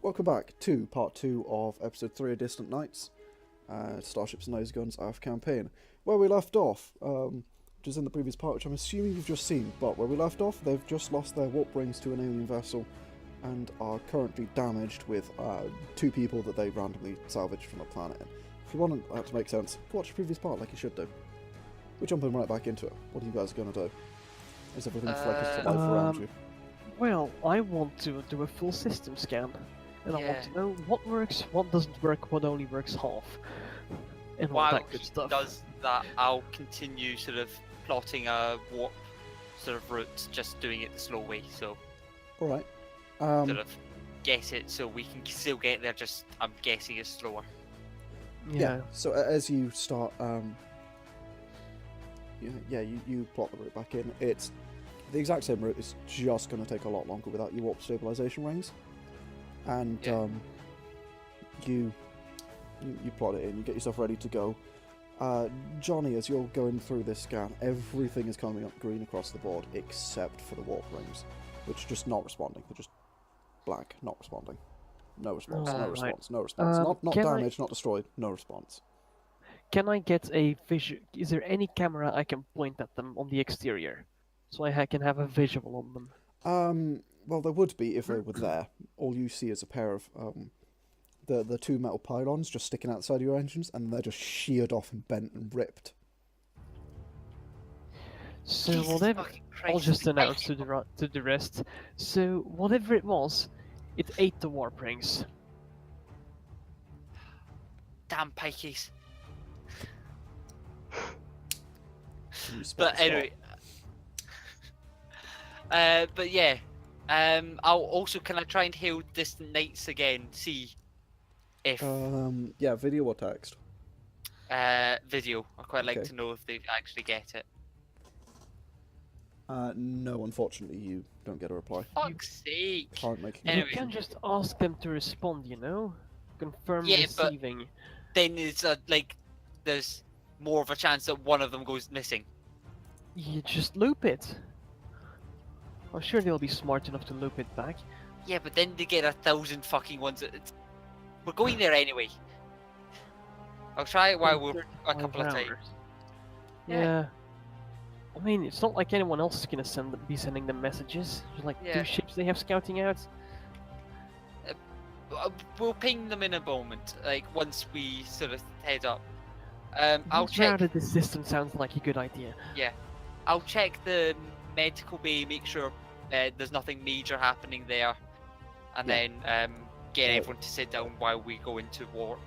Welcome back to part 2 of episode 3 of Distant Nights, Starships and Laserguns AF campaign. Where we left off, which is in the previous part, which I'm assuming you've just seen, but where we left off, they've just lost their warp rings to an alien vessel and are currently damaged with 2 people that they randomly salvaged from the planet. If you want that to make sense, watch the previous part like you should do. We're jumping right back into it. What are you guys going to do? Is everything focused to life around you? Well, I want to do a full system scan. And I want to know what works, what doesn't work, what only works half. And all that good stuff. Does that, I'll continue sort of plotting a warp sort of route, just doing it the slow way, so... Alright. Sort of guess it so we can still get there, just I'm guessing it's slower. Yeah, so as you start, you plot the route back in. It's the exact same route, it's just going to take a lot longer without your warp stabilization rings. And you plot it in, you get yourself ready to go. Johnny, as you're going through this scan, everything is coming up green across the board except for the warp rings, which are just not responding. They're just black, not responding. No response, no response, no response. Not damaged, not destroyed, no response. Can I get a visual? Is there any camera I can point at them on the exterior, so I can have a visual on them? Well, there would be if they were there. All you see is a pair of the 2 metal pylons just sticking outside your engines, and they're just sheared off and bent and ripped. So Jesus whatever, I'll Christ. just announce to the rest. So whatever it was, it ate the warp rings. Damn pikeys. But anyway... but yeah. I'll also, can I try and hail Distant Nights again, see if... yeah, video or text? Video. I'd quite like Okay. to know if they actually get it. No, unfortunately, you don't get a reply. Fuck's sake! Can't make it. Anyway. You can just ask them to respond, you know? Confirm Yeah, but- receiving. Then it's there's more of a chance that one of them goes missing. You just loop it. I'm sure they'll be smart enough to loop it back. Yeah, but then they get 1,000 fucking ones. We're going there anyway. I'll try it while we're a couple of times. Yeah. I mean, it's not like anyone else is gonna be sending them messages. There's like 2 ships they have scouting out. We'll ping them in a moment, like once we sort of head up. I'll How check. did this system sounds like a good idea. Yeah, I'll check the medical bay, make sure there's nothing major happening there, and then get everyone to sit down while we go into warp.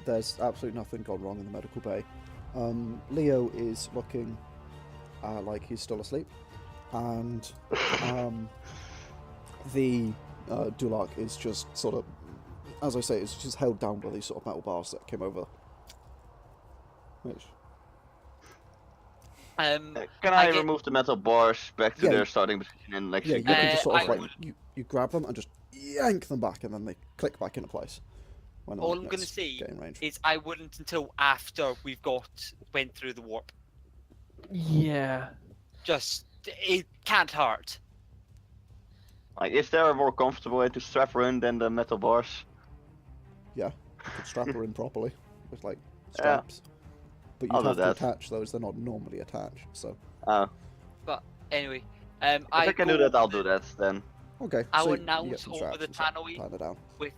There's absolutely nothing gone wrong in the medical bay. Leo is looking like he's still asleep, and the Dulac is just sort of, as I say, it's just held down by these sort of metal bars that came over. Which... Can I remove the metal bars back to their starting position in Lexie? Yeah, you can just sort of I like, you grab them and just yank them back, and then they click back into place. When All I'm going to say get in range. is I wouldn't until after we've went through the warp. Yeah. Just, it can't hurt. Like, is there a more comfortable way to strap her in than the metal bars? Yeah, you could strap her in properly with like straps. But I'll you do have to that. attach those, they're not normally attached, so... Oh. But anyway, If I can do that, I'll do that then. Okay, I'll so you get announce some over straps the and stuff, tannoy tie her down. with...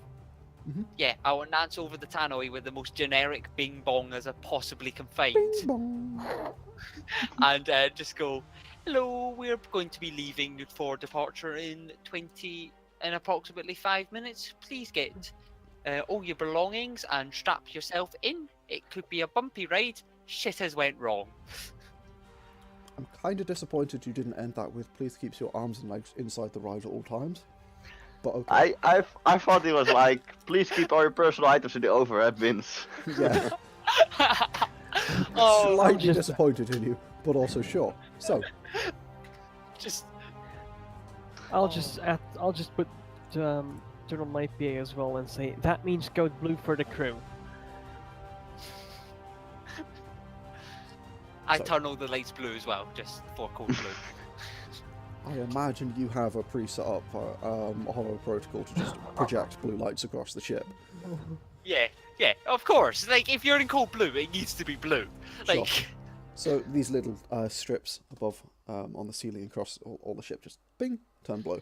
Mhm. Yeah, I'll announce over the tannoy with the most generic bing bong as I possibly can find. Bing bong. And just go, hello, we're going to be leaving for departure in approximately 5 minutes. Please get all your belongings and strap yourself in. It could be a bumpy ride. Shit has went wrong. I'm kind of disappointed you didn't end that with please keep your arms and legs inside the ride at all times. But okay. I thought it was like, please keep all your personal items in the overhead bins. Yeah, Oh, slightly disappointed in you, but also sure. So, just I'll just put turn on my PA as well and say that means code blue for the crew. I turn all the lights blue as well, just for code blue. I imagine you have a pre-set up hollow protocol to just project blue lights across the ship. Yeah, of course. Like, if you're in cold blue, it needs to be blue. Sure. Like, So these little strips above on the ceiling across all the ship just bing turn blue.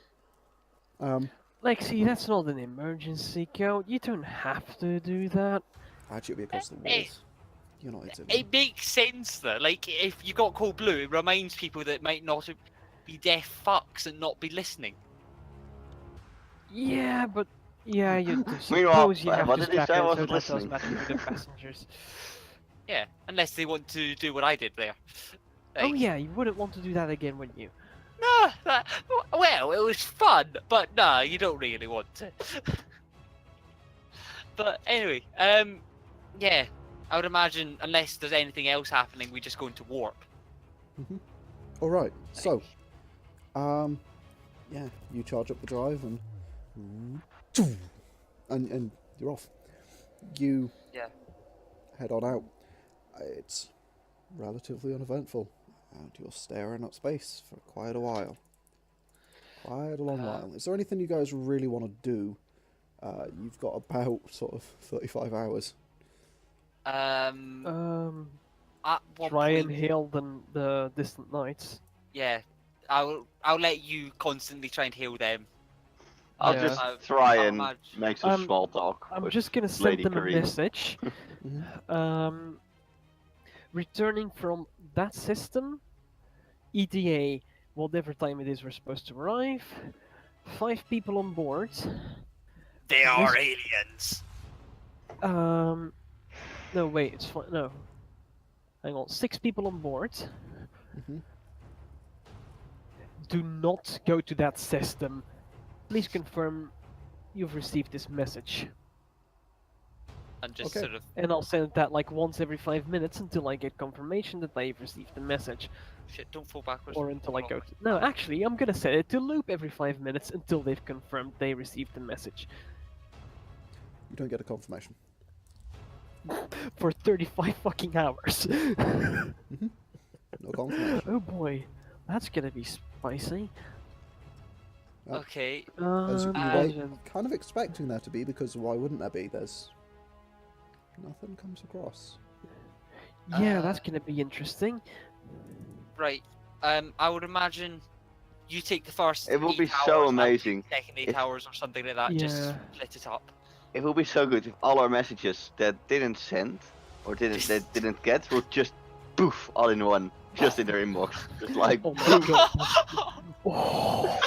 Lexie, that's not an emergency code. You don't have to do that. Actually, it'll be across the walls. You're not into it makes sense though. Like, if you got cold blue, it reminds people that might not be deaf fucks and not be listening. Yeah, but yeah, you Meanwhile, suppose you have what to did he strap say? I in so wasn't that listening. does matter to the passengers. Yeah, unless they want to do what I did there. Oh Like, yeah, you wouldn't want to do that again, wouldn't you? No, well, it was fun, but no, you don't really want to. But anyway, yeah, I would imagine unless there's anything else happening, we just go into warp. All right. So, yeah, you charge up the drive and you're off. You Yeah. head on out. It's relatively uneventful, and you're staring at space for quite a while. Quite a long while. Is there anything you guys really want to do? You've got about sort of 35 hours. At one Try and point, hail the distant lights. yeah, I'll let you constantly try and heal them. I'll Yeah. just try I'll and imagine- make some small talk. I'm with just gonna send Lady them Kareem. a message. Mhm. Returning from that system, ETA, whatever time it is we're supposed to arrive. 5 people on board. They are aliens. No, wait, it's fine. No. Hang on, 6 people on board. Mhm. Do not go to that system. Please confirm you've received this message. And just Okay. sort of, And I'll send that like once every 5 minutes until I get confirmation that they've received the message. shit, don't fall backwards. Or until I fall go to... No, actually, I'm gonna set it to loop every 5 minutes until they've confirmed they received the message. You don't get a confirmation. For 35 fucking hours. No confirmation. Oh boy, that's gonna be spicy. Okay, As you Uh, wait, kind of expecting there to be, because why wouldn't there be? There's nothing comes across. yeah, that's gonna be interesting. right. I would imagine you take the first. It will 8 be so hours, I'll take amazing the second 8 if- hours or something like that. Just Yeah. split it up. It will be so good if all our messages that didn't send or didn't get would just poof all in one, just in their inbox, just like Oh my boom. god. Oh,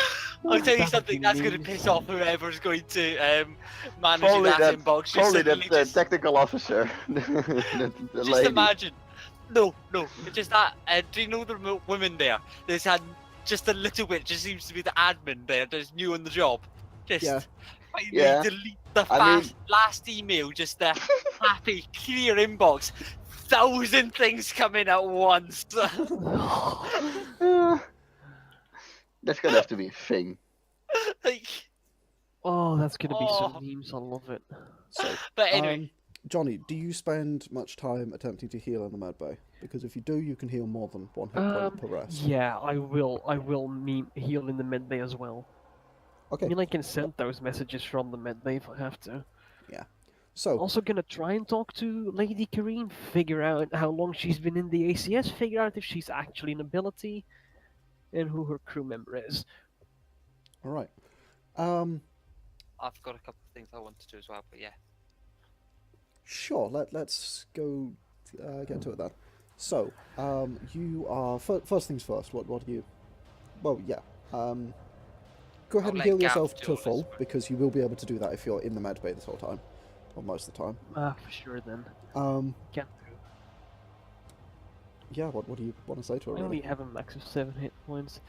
I'll tell you that'd something be that's going to mean. piss off whoever's going to manage Probably that that- inbox. Just Probably suddenly the just, technical officer, the just lady. imagine. No, just that. Do you know the woman there? There's had just a little bit. Just seems to be the admin there. That's new on the job. Just Yeah. finally Yeah. delete the I mean- last email. Just the happy, clear inbox. 1,000 things coming at once. That's gonna have to be a thing. Like, Oh, that's gonna be some Oh. memes. I love it. So, but anyway, Johnny, do you spend much time attempting to heal in the med bay? Because if you do, you can heal more than 1 hit point per rest. Yeah, I will. I will heal in the med bay as well. I Okay, mean, I can send those messages from the med bay if I have to. so Also gonna try and talk to Lady Kareem, figure out how long she's been in the ACS, figure out if she's actually an ability, and who her crew member is. all right. I've got a couple of things I want to do as well. But yeah. Sure. Let's go get to it then. So, you are first things first. What do you? Well, yeah. Go ahead I'll and let heal Gav yourself do to all this full, work. because you will be able to do that if you're in the med bay this whole time, or most of the time. For sure then. Um, Can't do. yeah. What do you want to say to her? I only Really? have a max of 7 hit points.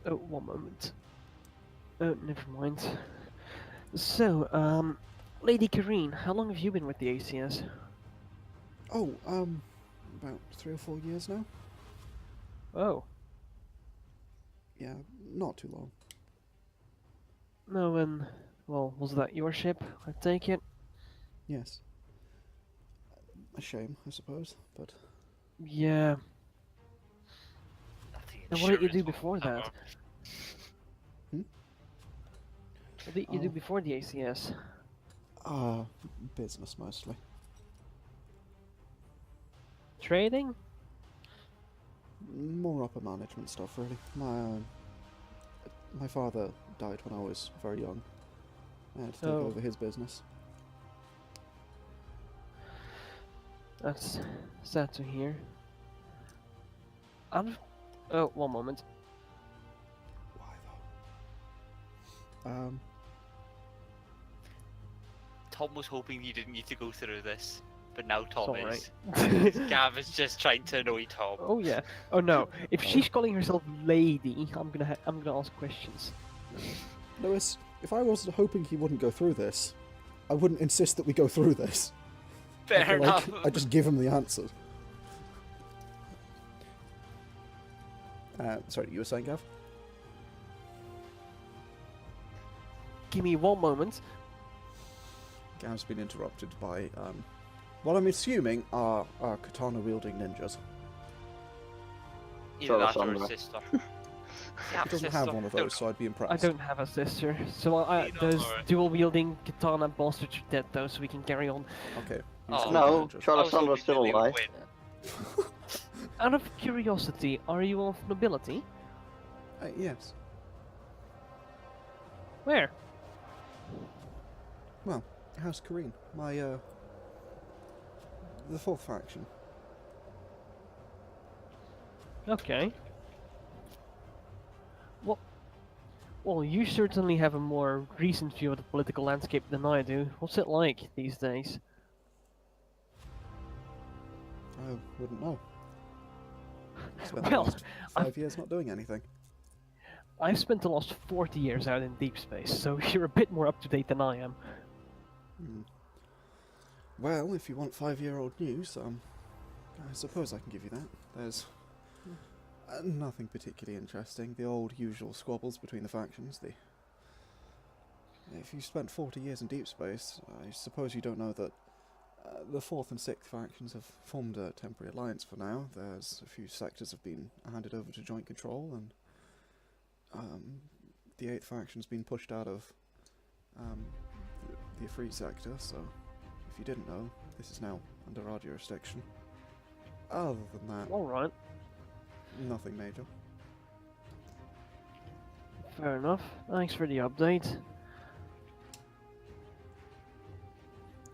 Oh, one moment. Oh, never mind. So, Lady Kareen, how long have you been with the ACS? Oh, about 3 or 4 years now. Oh, Yeah, not too long. no, well, was that your ship? I take it? Yes. A shame, I suppose, but Yeah. And what did you do before that? Ever. What did you do Oh. before the ACS? Business mostly. Trading? More upper management stuff, really. My father died when I was very young. I had to take Oh. over his business. That's sad to hear. Oh, one moment. Why though? Tom was hoping you didn't need to go through this, but now Tom alright. is. Gav is just trying to annoy Tom. Oh yeah. Oh no. If she's calling herself lady, I'm gonna ask questions. Lewis, if I was hoping he wouldn't go through this, I wouldn't insist that we go through this. Fair enough. I just give him the answer. Sorry, you were saying, Gav? Give me one moment. Gav's been interrupted by, what I'm assuming are katana-wielding ninjas. Either that or a Charlissandra. sister. He doesn't have one of those, so I'd be impressed. I don't have a sister, so those alright. dual wielding katana bastards are dead though, so we can carry on. Okay. Oh. No, ninjas. Charlissandra's still alive. Out of curiosity, are you of nobility? Yes. Where? Well, House Kareen, the fourth faction. Okay. Well, you certainly have a more recent view of the political landscape than I do. What's it like these days? I wouldn't know. Spent the Well, last 5 years not doing anything. I've spent the last 40 years out in deep space, so you're a bit more up to date than I am. Well, if you want 5-year-old news, I suppose I can give you that. There's nothing particularly interesting. The old usual squabbles between the factions. If you spent 40 years in deep space, I suppose you don't know that the 4th and 6th factions have formed a temporary alliance for now. There's a few sectors have been handed over to joint control, and the 8th faction's been pushed out of the Free sector, so if you didn't know, this is now under our jurisdiction. Other than that, Alright, nothing major. fair enough. Thanks for the update.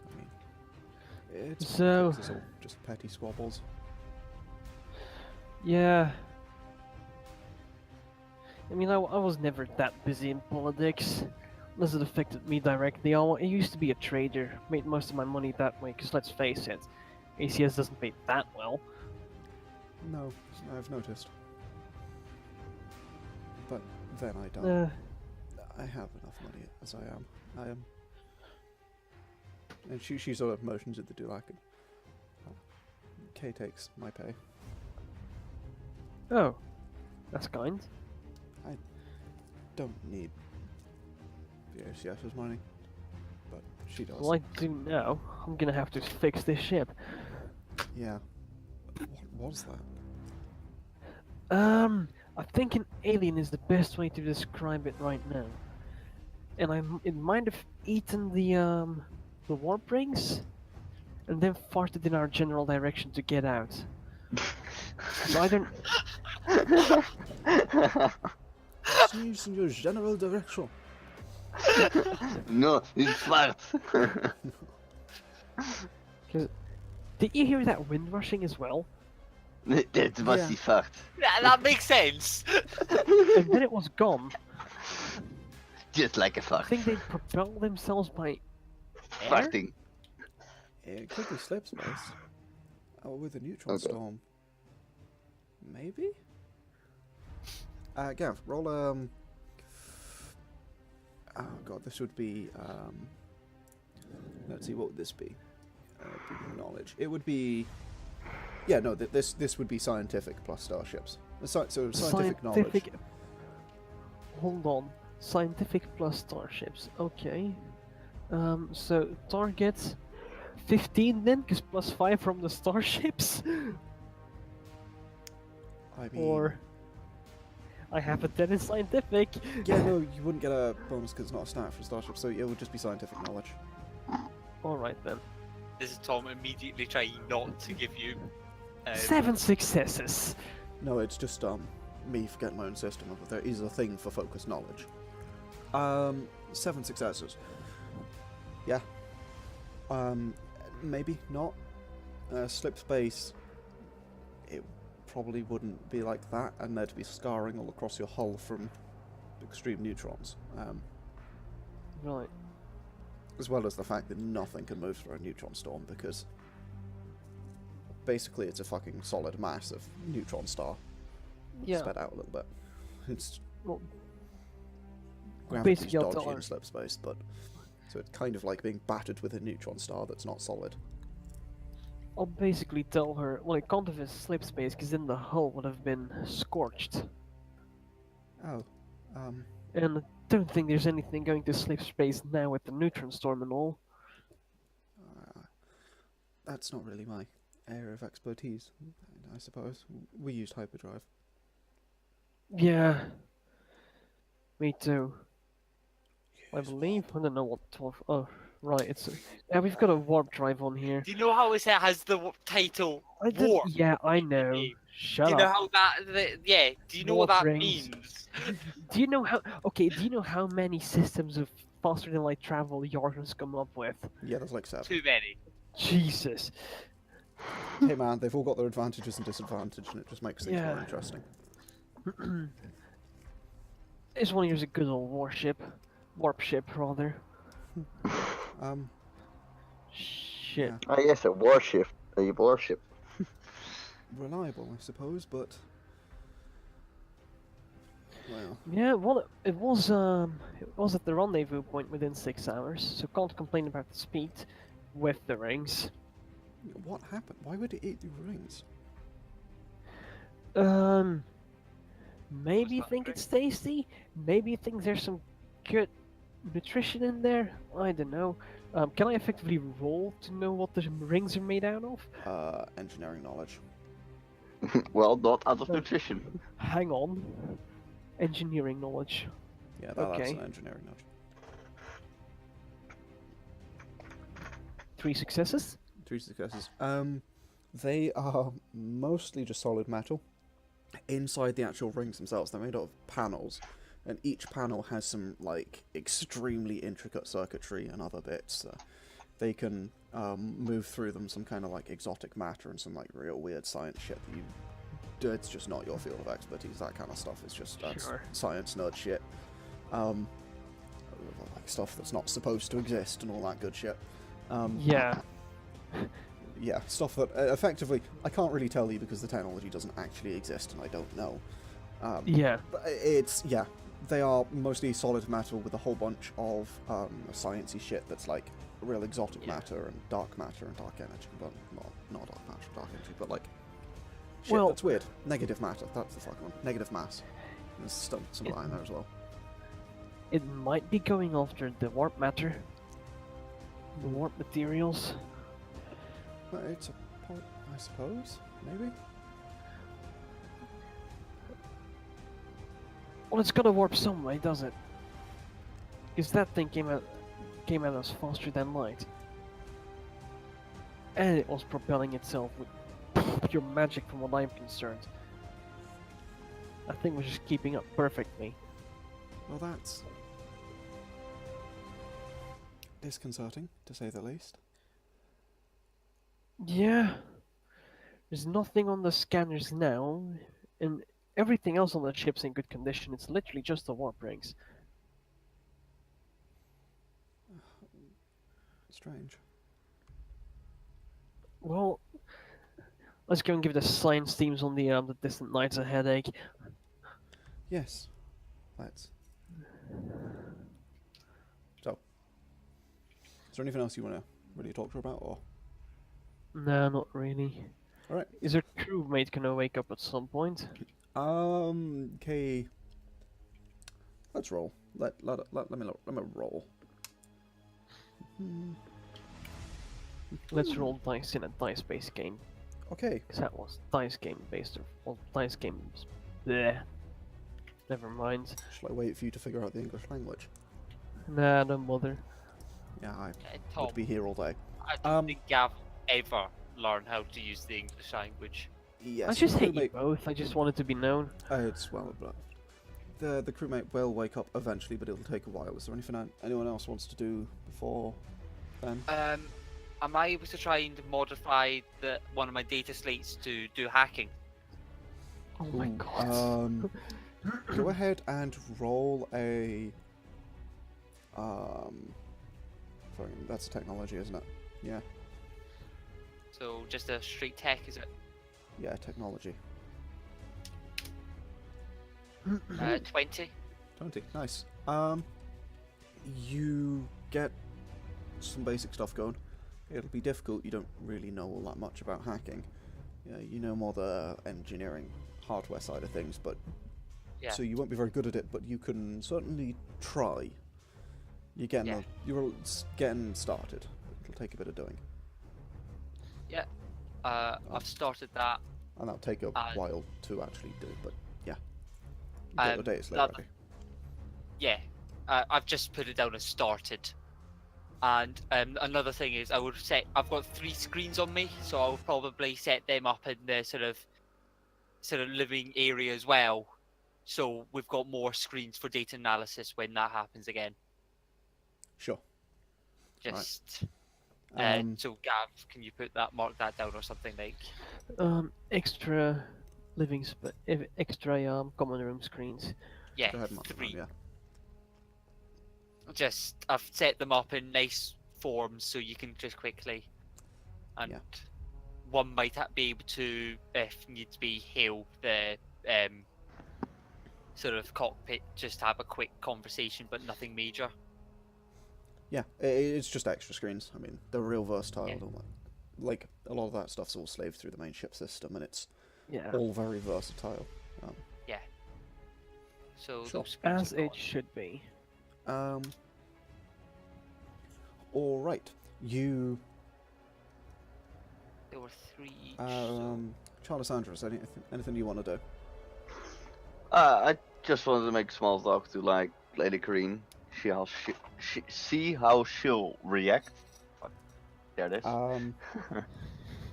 I mean, it's So- politics, it's all just petty squabbles. Yeah. I mean, I was never that busy in politics, unless it affected me directly. I used to be a trader, made most of my money that way, because let's face it, ACS doesn't pay that well. No, I've noticed. But then I don't. I have enough money as I am. And she sort of motions at the Dulac. Kay takes my pay. Oh, that's kind. Don't need the ACS's money, but she does. Well, I do now. I'm gonna have to fix this ship. Yeah. What was that? I think an alien is the best way to describe it right now. And it might have eaten the warp rings, and then farted in our general direction to get out. So I don't. Sneeze in your general direction. No, it's fart. Did you hear that wind rushing as well? That was Yeah. the fart. Yeah, that makes sense. And then it was gone. Just like a I fart. think they propel themselves by air? Farting. It could be slip space. Oh, with a neutron Okay. storm. Maybe? Gav, roll oh god, this would be let's see, what would this be? Knowledge. It would be, yeah, no, this would be scientific plus starships. So scientific knowledge. Hold on. Scientific plus starships. Okay. So target 15 then, because plus 5 from the starships? I mean, Or I have a 10 in scientific. Yeah, no, you wouldn't get a bonus because it's not a stat for Starship, so it would just be scientific knowledge. Alright then. This is Tom immediately trying not to give you. 7 successes. No, it's just me forgetting my own system. There is a thing for focused knowledge. 7 successes. Yeah. Maybe not. Slip space. It probably wouldn't be like that, and there'd be scarring all across your hull from extreme neutrons. Right. As well as the fact that nothing can move through a neutron storm because basically it's a fucking solid mass of neutron star Yeah. sped out a little bit. It's Well, gravity's basically I'll dodgy tell in her. slip space, but so it's kind of like being battered with a neutron star that's not solid. I'll basically tell her, well, it can't have a slip space because then the hull would have been scorched. Oh, And I don't think there's anything going to slip space now with the neutron storm and all. that's not really my area of expertise, I suppose. We used hyperdrive. Yeah. Me too. I believe. I don't know what. Oh, right. It's. Yeah, we've got a warp drive on here. Do you know how it has the title Warp? Yeah, I know. Do Shut you know up. how that? Yeah. Do you know what Warp that rings. means? Do you know how? Okay. Do you know how many systems of faster than light travel Yargon's come up with? Yeah, there's like 7. Too many. Jesus. Hey man, they've all got their advantages and disadvantages, and it just makes things more Yeah. interesting. This one here's a good old warship. Warp ship, rather. Shit. Yeah. Ah, yes, a warship. A warship. Reliable, I suppose, but well, Yeah, well, it was at the rendezvous point within 6 hours, so can't complain about the speed with the rings. what happened? Why would it eat the rings? Maybe you that think the it's tasty. Maybe you think there's some good nutrition in there. I don't know. Can I effectively roll to know what the rings are made out of? Engineering knowledge. Well, not out of Oh. nutrition. Hang on. Engineering knowledge. Yeah, that's Okay. an engineering knowledge. 3 successes. 3 successes. They are mostly just solid metal. Inside the actual rings themselves, they're made out of panels, and each panel has some like extremely intricate circuitry and other bits. They can move through them some kind of like exotic matter and some like real weird science shit that you. It's just not your field of expertise. That kind of stuff is just that's Sure. science nerd shit. Like stuff that's not supposed to exist and all that good shit. Yeah. Yeah, stuff that effectively I can't really tell you because the technology doesn't actually exist and I don't know. Yeah. But it's yeah, they are mostly solid metal with a whole bunch of sciencey shit that's like real exotic Yeah. matter and dark energy. Well, not dark matter, dark energy, but like shit Well- that's weird. Negative matter. That's the fucking one. Negative mass. There's some of that in there as well. It might be going after the warp matter. The warp materials. But it's a part, I suppose. Maybe. Well, it's gotta warp some way, does it? Because that thing came at us faster than light. And it was propelling itself with pure magic from what I'm concerned. That thing was just keeping up perfectly. Well, that's disconcerting, to say the least. Yeah. There's nothing on the scanners now, and everything else on the ship's in good condition. It's literally just the warp rings. Strange. Well, let's go and give the science teams on the distant nights a headache. Yes. Let's. So, is there anything else you want to really talk to her about, or? Nah, not really. Alright. Is our crewmate gonna wake up at some point? Okay. Let's roll. Let me roll. Let's roll dice in a dice-based game, Okay. because that was dice game based. Well, dice games. Bleh. Never mind. Shall I wait for you to figure out the English language? Nah, don't bother. Yeah, I Tom, would be here all day. I don't think Gav ever learned how to use the English language. Yes. I just the hate you crewmate- both. I just wanted to be known. It's well, but the crewmate will wake up eventually, but it'll take a while. Is there anything anyone else wants to do before then? Am I able to try and modify one of my data slates to do hacking? Oh my Ooh, god. Go ahead and roll a. Sorry, that's technology, isn't it? Yeah. So just a straight tech, is it? Yeah, technology. 20. 20, nice. You get some basic stuff going. It'll be difficult. You don't really know all that much about hacking. Yeah, you know more the engineering, hardware side of things, but Yeah. so you won't be very good at it. But you can certainly try. You're getting getting started. It'll take a bit of doing, I've started that. and that'll take a while to actually do. But yeah, you get the data slate that- ready. Yeah, I've just put it down as started. And another thing is, I've got 3 screens on me, so I'll probably set them up in the sort of living area as well. So we've got more screens for data analysis when that happens again. Sure. Just Um, so Gav, can you mark that down or something like? Extra extra common room screens. Yeah, go ahead and mark them down, 3. yeah. Just I've set them up in nice forms so you can just quickly, and Yeah. one might be able to, if need to be, hail the sort of cockpit, just have a quick conversation, but nothing major. Yeah, it's just extra screens. I mean, they're real versatile. Yeah. Don't like a lot of that stuff's all slaved through the main ship system, and it's Yeah. all very versatile. So Sure. those screens As are it gone. should be. All right, you, There were 3 each. So Charlissandra, is anything you want to do? I just wanted to make small talk to like Lady Kareen. See how she'll react. Fuck. There it is.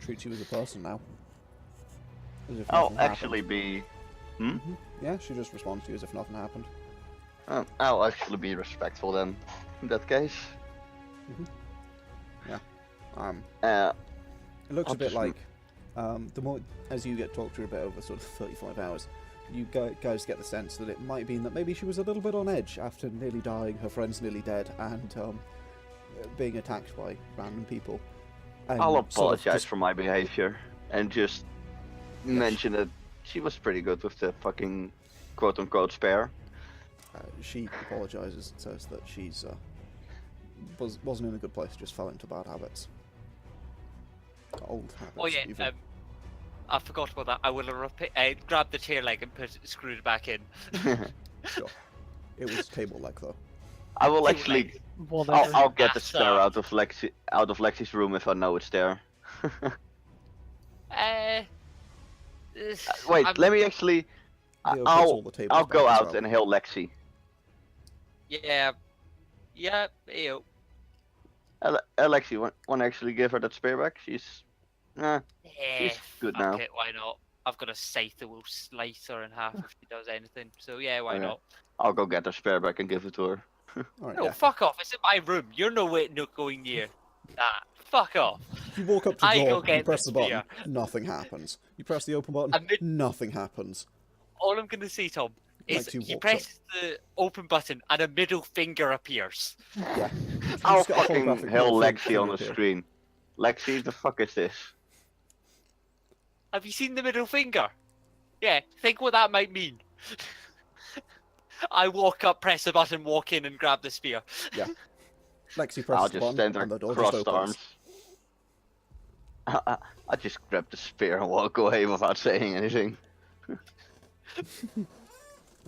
Treat you as a person now. As if I'll nothing actually be. happened. Yeah, she just responds to you as if nothing happened. I'll actually be respectful then. In that case. It looks I'll a bit just like, the more as you get talked to her a bit over sort of 35 hours, you guys get the sense that it might be that maybe she was a little bit on edge after nearly dying, her friend's nearly dead, and being attacked by random people. And I'll sort of apologize just- for my behavior and just mention that she was pretty good with the fucking quote-unquote spare. She apologizes and says that she's wasn't in a good place, just fell into bad habits. Old habits. oh yeah, even. I forgot about that. I will grab the chair leg and screw it back in. Sure. It was table leg though. I will Table actually. leg. Whatever. I'll get the That's, spare out of Lexi's room if I know it's there. Wait, let me actually. Leo puts all the tables I'll go back as out well. and hail Lexie. Yeah, ew. Lexie, want to actually give her that spare back? She's. She's good fuck now. it, why not? I've got a scythe that will slice her in half if she does anything. So yeah, why Okay. not? I'll go get her spare back and give it to her. All right, No, yeah. fuck off. It's in my room. You're no going near that. Fuck off. You walk up to I the go door, you get press the the button, spear. nothing happens. You press the open button, nothing happens. All I'm gonna say, Tom, is Lexie you walks press the open button and a middle finger appears. Yeah. I'll She's got a fucking holographic hail little Lexie on finger the here. screen. Lexie, the fuck is this? Have you seen the middle finger? Yeah, think what that might mean. I walk up, press the button, walk in, and grab the spear. Lexie I'll presses the just button, stand there and the door just crossed opens. arms. I just grab the spear and walk away without saying anything. I'm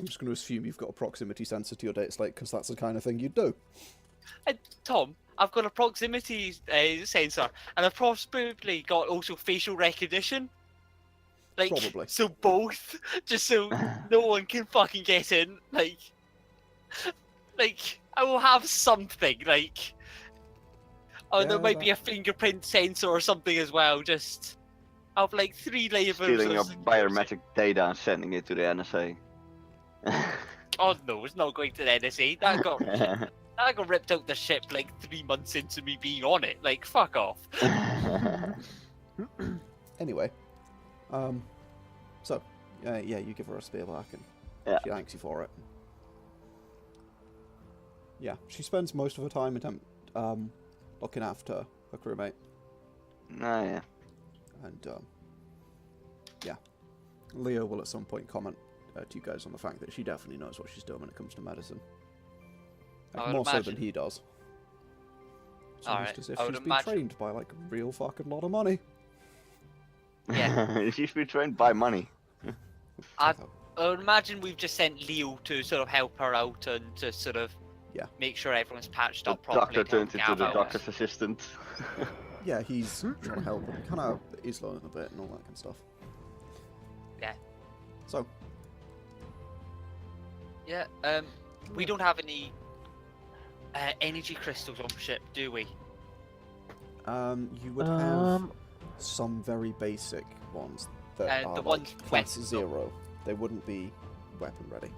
just going to assume you've got a proximity sensor to your data slate, because that's the kind of thing you'd do. Tom, I've got a proximity sensor, and I've probably got also facial recognition. Like, Probably. so both, just so no one can fucking get in. Like, I will have something. Like, oh, there Yeah, might be a fingerprint sensor or something as well. Just, I'll have like 3 layers Stealing your of security. biometric data and sending it to the NSA. Oh no, it's not going to the NSA. That got ripped out the ship like 3 months into me being on it. Like, fuck off. Anyway, so yeah, you give her a spear back, and Yeah. she thanks you for it. Yeah, she spends most of her time looking after her crewmate, Oh yeah. and yeah, Leo will at some point comment to you guys on the fact that she definitely knows what she's doing when it comes to medicine. Like, I would more so than imagine. he does. It's Alright, almost as if I would she's been imagine. trained by like a real fucking lot of money. Yeah. She's been trained by money. I would imagine we've just sent Leo to sort of help her out and to sort of Yeah. make sure everyone's patched The up properly. doctor to help turns into the Gavin. doctor's assistant. Yeah, he's trying to help and kind of is learning a bit and all that kind of stuff. Yeah. So, Yeah. We don't have any energy crystals on ship, do we? you would have some very basic ones that are the like ones class wet, 0. They wouldn't be weapon ready.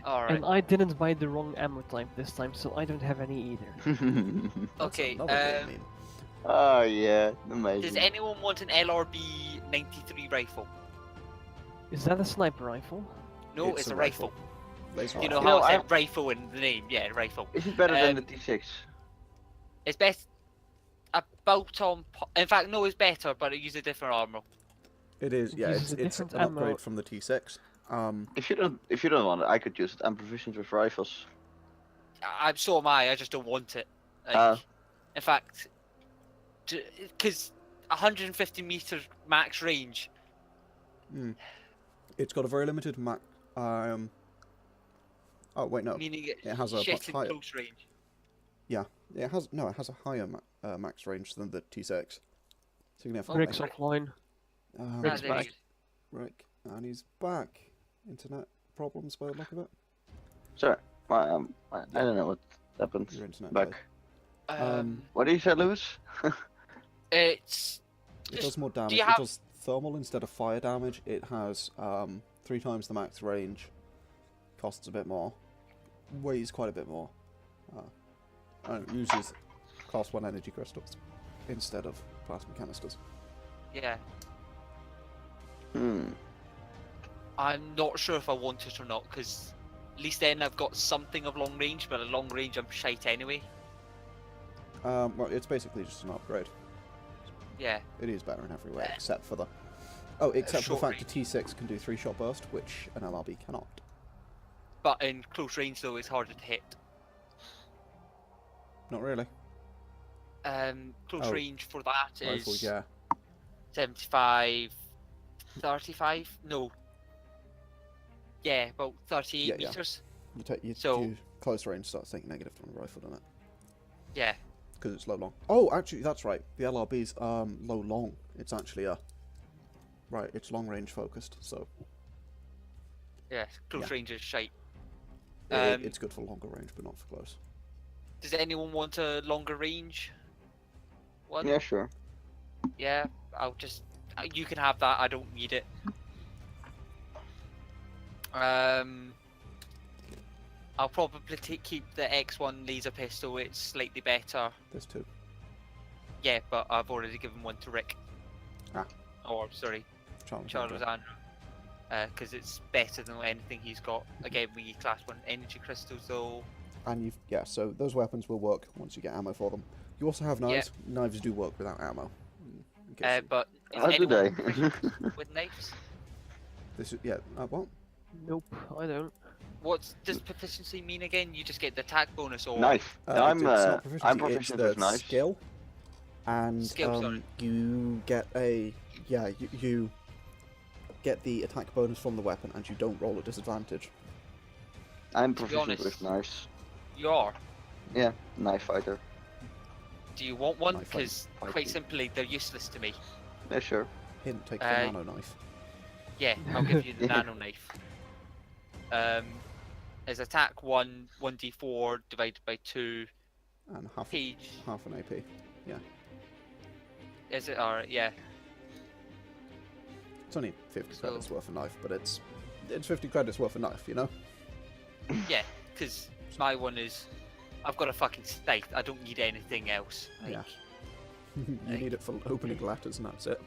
All right. And I didn't buy the wrong ammo type this time, so I don't have any either. Okay. Another bit mean. Oh yeah, Does amazing. anyone want an LRB 93 rifle? Is that a sniper rifle? No, It's it's a a rifle. Laser You know rifle. how No, I said rifle in the name? Yeah, rifle. Is it better than the Um, T6? It's best about on. In fact, no, it's better, but it uses a different armor. It is, yeah, uses a it's an different ammo. upgrade from the T6. If you don't want it, I could use it. I'm proficient with rifles. So am I. I just don't want it. Like, Ah. in fact, because 150 meter max range. It's got a very limited oh wait, no. Meaning It has a shit much in higher. close range. Yeah, it has a higher max range than the T6. Significantly. Rick's offline. Ah, Rick's there back. you Rick, and he's back. Internet problems by the look of it. Sorry, I don't know what happened. Your internet Back. died. What did you say, Lewis? It's It just- does more damage. you It have- does thermal instead of fire damage. It has 3 times the max range. Costs a bit more. Weighs quite a bit more. And it uses class 1 energy crystals instead of plasma canisters. yeah. Hmm. I'm not sure if I want it or not, because at least then I've got something of long range, but at long range I'm shite anyway. Well, it's basically just an upgrade. Yeah. It is better in every way except for the... Oh, except for the short fact the T6 can do 3-shot burst, which an LRB cannot. But in close range though, it's harder to hit. Not really. Close Oh. range for that is Rifle, yeah. 75, 35? No. Yeah, about 38 Yeah, yeah. meters. So... You close range starts taking negative from the rifle, doesn't it? Yeah. Because it's low long. Oh, actually, that's right. The LRB's low long. It's actually right. It's long range focused, so Yeah, close Yeah. range is shite. it's good for longer range, but not for close. Does anyone want a longer range one? Yeah, sure. Yeah, I'll just. You can have that. I don't need it. I'll probably keep the X1 laser pistol. It's slightly better. There's 2. Yeah, but I've already given one to Rick. Ah. Or sorry, Charlissandra. Charlissandra. Because it's better than anything he's got. Again, we need class 1 energy crystals though. And so those weapons will work once you get ammo for them. You also have knives. Knives do work without ammo. In case But is How do they? anyone proficient with knives? this is, what? Nope, I don't. What does proficiency mean again? You just get the attack bonus or Knife. I'm It's not proficiency, I'm it's proficient the with knives. skill. And Skill, sorry. you get you get the attack bonus from the weapon, and you don't roll at disadvantage. I'm To be proficient honest. with knives. You are. Yeah, knife fighter. Do you want one? Knife fight- Because fight quite you. simply, they're useless to me. Yeah, sure. Hint, take the nano knife. Yeah, I'll give you the nano knife. Is attack 1, 1d4 divided by 2. And Page. half an AP. Yeah. Is it? Alright, yeah. It's only 50 So- credits worth of knife, but it's 50 credits worth of knife, you know? Yeah, because my one is. I've got a fucking scythe. I don't need anything else. Like, Yeah. You need it for opening letters and that's it.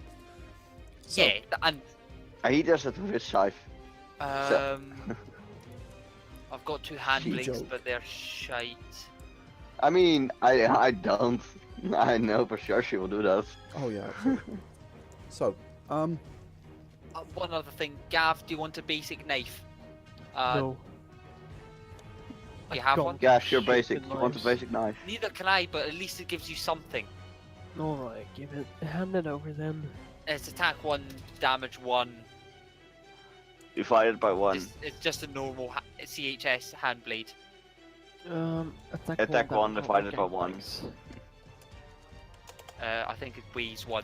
So, yeah, and He does it with his scythe. I've got 2 handlings, joke. but they're shite. I mean, I don't. I know for sure she will do that. Oh yeah, absolutely. So, One other thing, Gav, do you want a basic knife? No. You have got- one? Yeah, sure, Shit, basic. the You want a knives. basic knife? Neither can I, but at least it gives you something. Alright, hand it over then. It's attack 1, damage 1. You fired by one. It's just a normal CHS hand blade. Attack one, divided by okay, one. thanks. I think it weighs 1.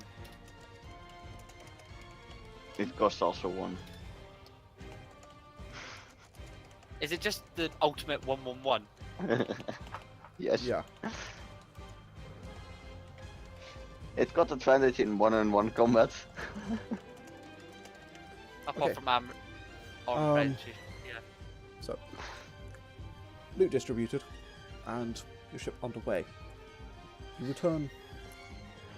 It costs also one. Is it just the ultimate 111? Yes. yeah. It's got advantage in one-on-one combat. Apart Okay. from arm wrench, yeah. So, loot distributed, and your ship underway. You return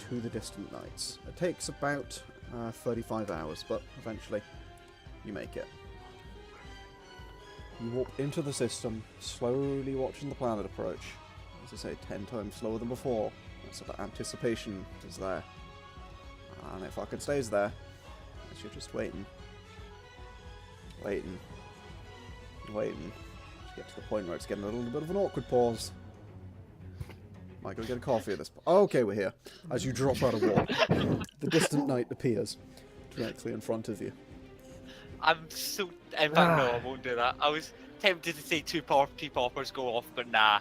to the distant nights. It takes about 35 hours, but eventually you make it. You walk into the system, slowly watching the planet approach. As I say, 10 times slower than before. That sort of anticipation is there. And it fucking stays there. As you're just waiting. Waiting. Waiting. To get to the point where it's getting a little bit of an awkward pause. Might go get a coffee at this point. Okay, we're here. As you drop out of warp, the distant night appears directly in front of you. I'm so. In fact, no, I won't do that. I was tempted to say two poppers go off, but nah.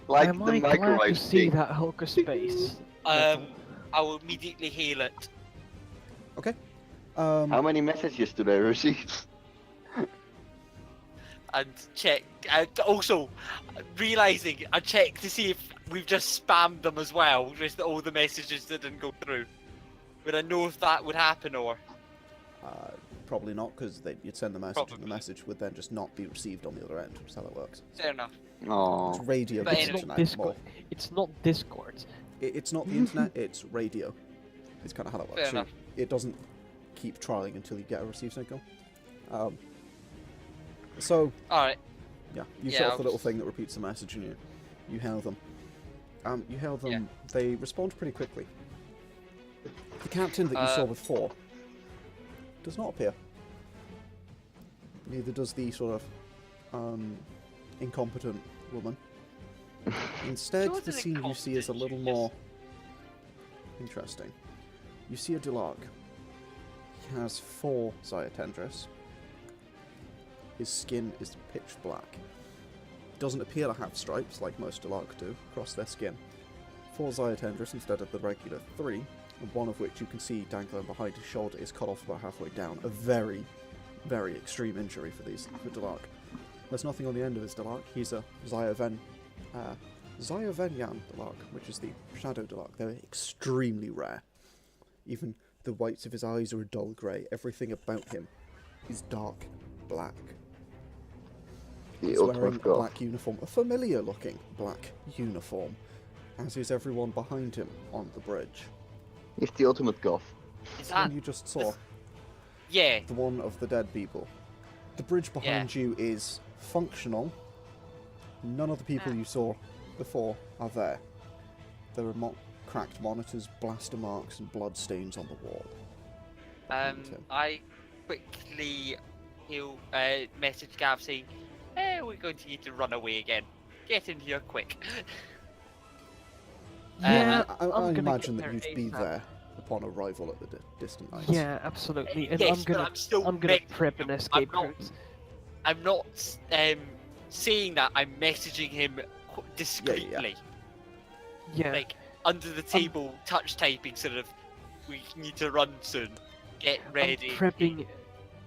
Like Am the I glad to microwave see thing. that hulk of space? I will immediately hail it. Okay. How many messages do they receive? And check. Also, realizing I check to see if we've just spammed them as well, just all the messages that didn't go through. Would I know if that would happen or? Probably not, because you'd send the message, and the Probably. message would then just not be received on the other end. That's how that works. Fair enough. Oh. It's radio, But not anyway. It's internet not Discord. more. It's not Discord. It's not the internet, it's radio. It's kind of how that works. Fair So enough. it doesn't keep trialing until you get a receive signal. So, Alright. yeah, you Yeah, set off I'll the little just- thing that repeats the message, and you hail them. You hail them. Yeah. They respond pretty quickly. The captain that you saw before does not appear. Neither does the sort of incompetent woman. Instead, She the wasn't scene you see is a incompetent, little she more interesting. You see a Dularg. He has 4 Zyatendris. His skin is pitch black. Doesn't appear to have stripes like most Dularg do across their skin. 4 Zyatendris instead of the regular 3, and one of which you can see dangling behind his shoulder is cut off about halfway down. A very, very extreme injury for Dularg. There's nothing on the end of his Dularg. He's a Zyovenyan Dularg, which is the Shadow Dularg. They're extremely rare. Even the whites of his eyes are a dull grey. Everything about him is dark black. The He's wearing a ultimate goth. black uniform, a familiar looking black uniform, as is everyone behind him on the bridge. He's the ultimate goth. Is The that? one you just saw, Yeah. the one of the dead people. The bridge behind you is functional. None of the people you saw before are there. There are cracked monitors, blaster marks, and blood stains on the wall. behind him. I quickly message Gav saying, we're going to need to run away again. Get in here quick. Yeah, I I'm gonna imagine get that there you'd be ASAP. there upon arrival at the distant nights. Yeah, absolutely. And Yes, I'm but gonna, I'm still I'm gonna messaging prep an him. escape I'm not, route. I'm not saying that. I'm messaging him discreetly, Yeah, like under the table, touch typing, sort of We need to run soon. Get ready.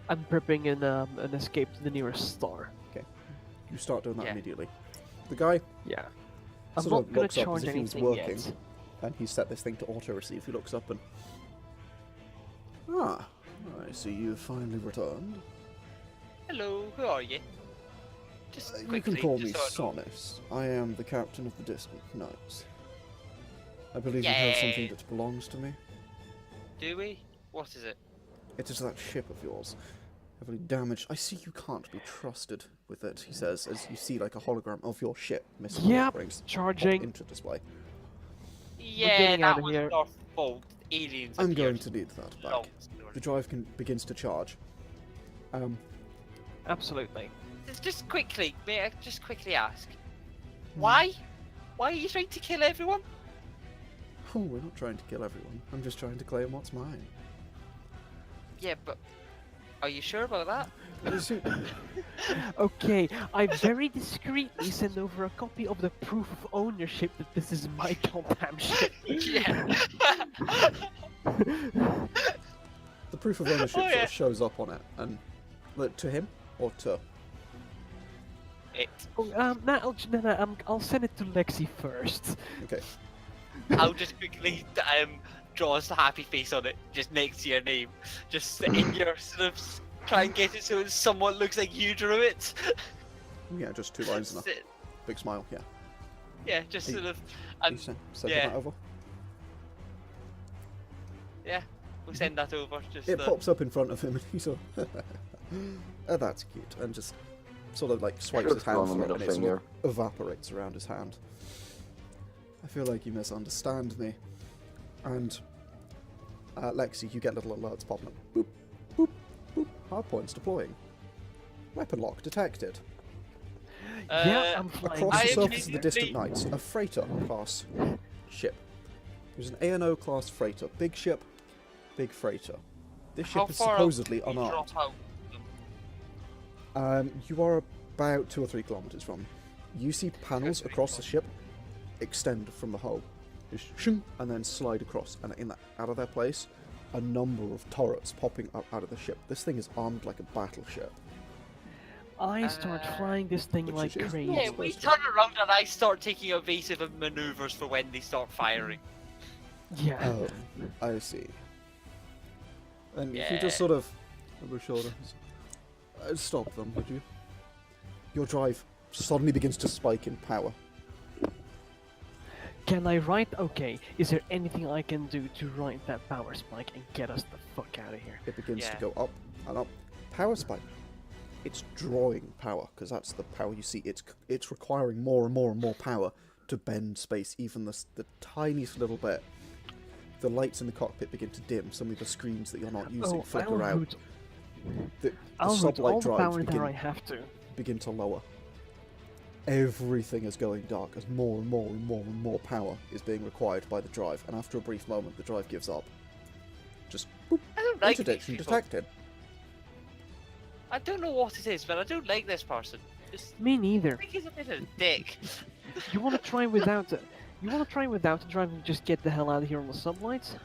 I'm prepping an escape to the nearest star. You start doing that Yeah. immediately. The guy Yeah. I'm sort not of gonna looks up charge as if he was anything working, yet. and he set this thing to auto-receive. He looks up and... Ah, I see you've finally returned. Hello, who are you? Just You quickly. can call me just so I know. Sonis. I am the captain of the Distant Knights. I believe you have something Yay. that belongs to me. Do we? What is it? It is that ship of yours. Heavily damaged. I see you can't be trusted with it, he says, as you see like a hologram of your ship missing Yep, rings charging. into display. Yeah, getting that outta was here. our fault. Aliens I'm going appeared. to need that back. Long story. The drive begins to charge. Absolutely. Just quickly, may I just quickly ask, why? Why are you trying to kill everyone? Oh, we're not trying to kill everyone. I'm just trying to claim what's mine. Yeah, but are you sure about that? Is it- Okay, I very discreetly send over a copy of the proof of ownership that this is my goddamn ship. Yeah. the proof of ownership Oh, sort yeah. of shows up on it, and to him or to. It. I'll send it to Lexie first. Okay. I'll just quickly draw a happy face on it, just next to your name, just in your sort of try and get it so it somewhat looks like you drew it. Yeah, just 2 lines and a Sit- big smile. Yeah. Yeah, just Hey, sort of, You and send yeah. that over. yeah, we'll send that over. Just It pops up in front of him, and he's sort of, oh, that's cute, and just sort of like swipes his Just go hand on the for it, and middle it sort finger. of evaporates around his hand. I feel like you misunderstand me. And Lexie, you get little alerts popping up. Boop, boop, boop. Hardpoints deploying. Weapon lock detected. Yeah, I'm flying. Across I the am surface of the Distant immediately- Knights, a freighter class ship. There's an ANO class freighter. Big ship, big freighter. This How ship is far out supposedly do you unarmed. drop out? You are about 2 or 3 kilometers from. You see panels 2 or 3 across the ship extend from the hull, just shing, and then slide across. And out of their place, a number of turrets popping up out of the ship. This thing is armed like a battleship. I start flying this thing Which like is crazy. Yeah, we turn around and I start taking evasive maneuvers for when they start firing. Yeah. Oh, I see. And if you Yeah. just sort of over your shoulder, stop them, would you? Your drive suddenly begins to spike in power. Can I write? Okay. Is there anything I can do to write that power spike and get us the fuck out of here? It begins to Yeah. go up and up. Power spike. It's drawing power, because that's the power you see. It's requiring more and more and more power to bend space, even the tiniest little bit. The lights in the cockpit begin to dim. Some of the screens that you're not using flicker I'll out. route, The I'll route sublight all the drives power there I have to. begin to lower. Everything is going dark as more and more and more and more power is being required by the drive. And after a brief moment, the drive gives up. Just boop. I don't like these Interdiction people. detected. I don't know what it is, but I don't like this person. Just Me neither. I think he's a bit of a dick. You want to try without it? You want to try without the drive and just get the hell out of here on the sublights?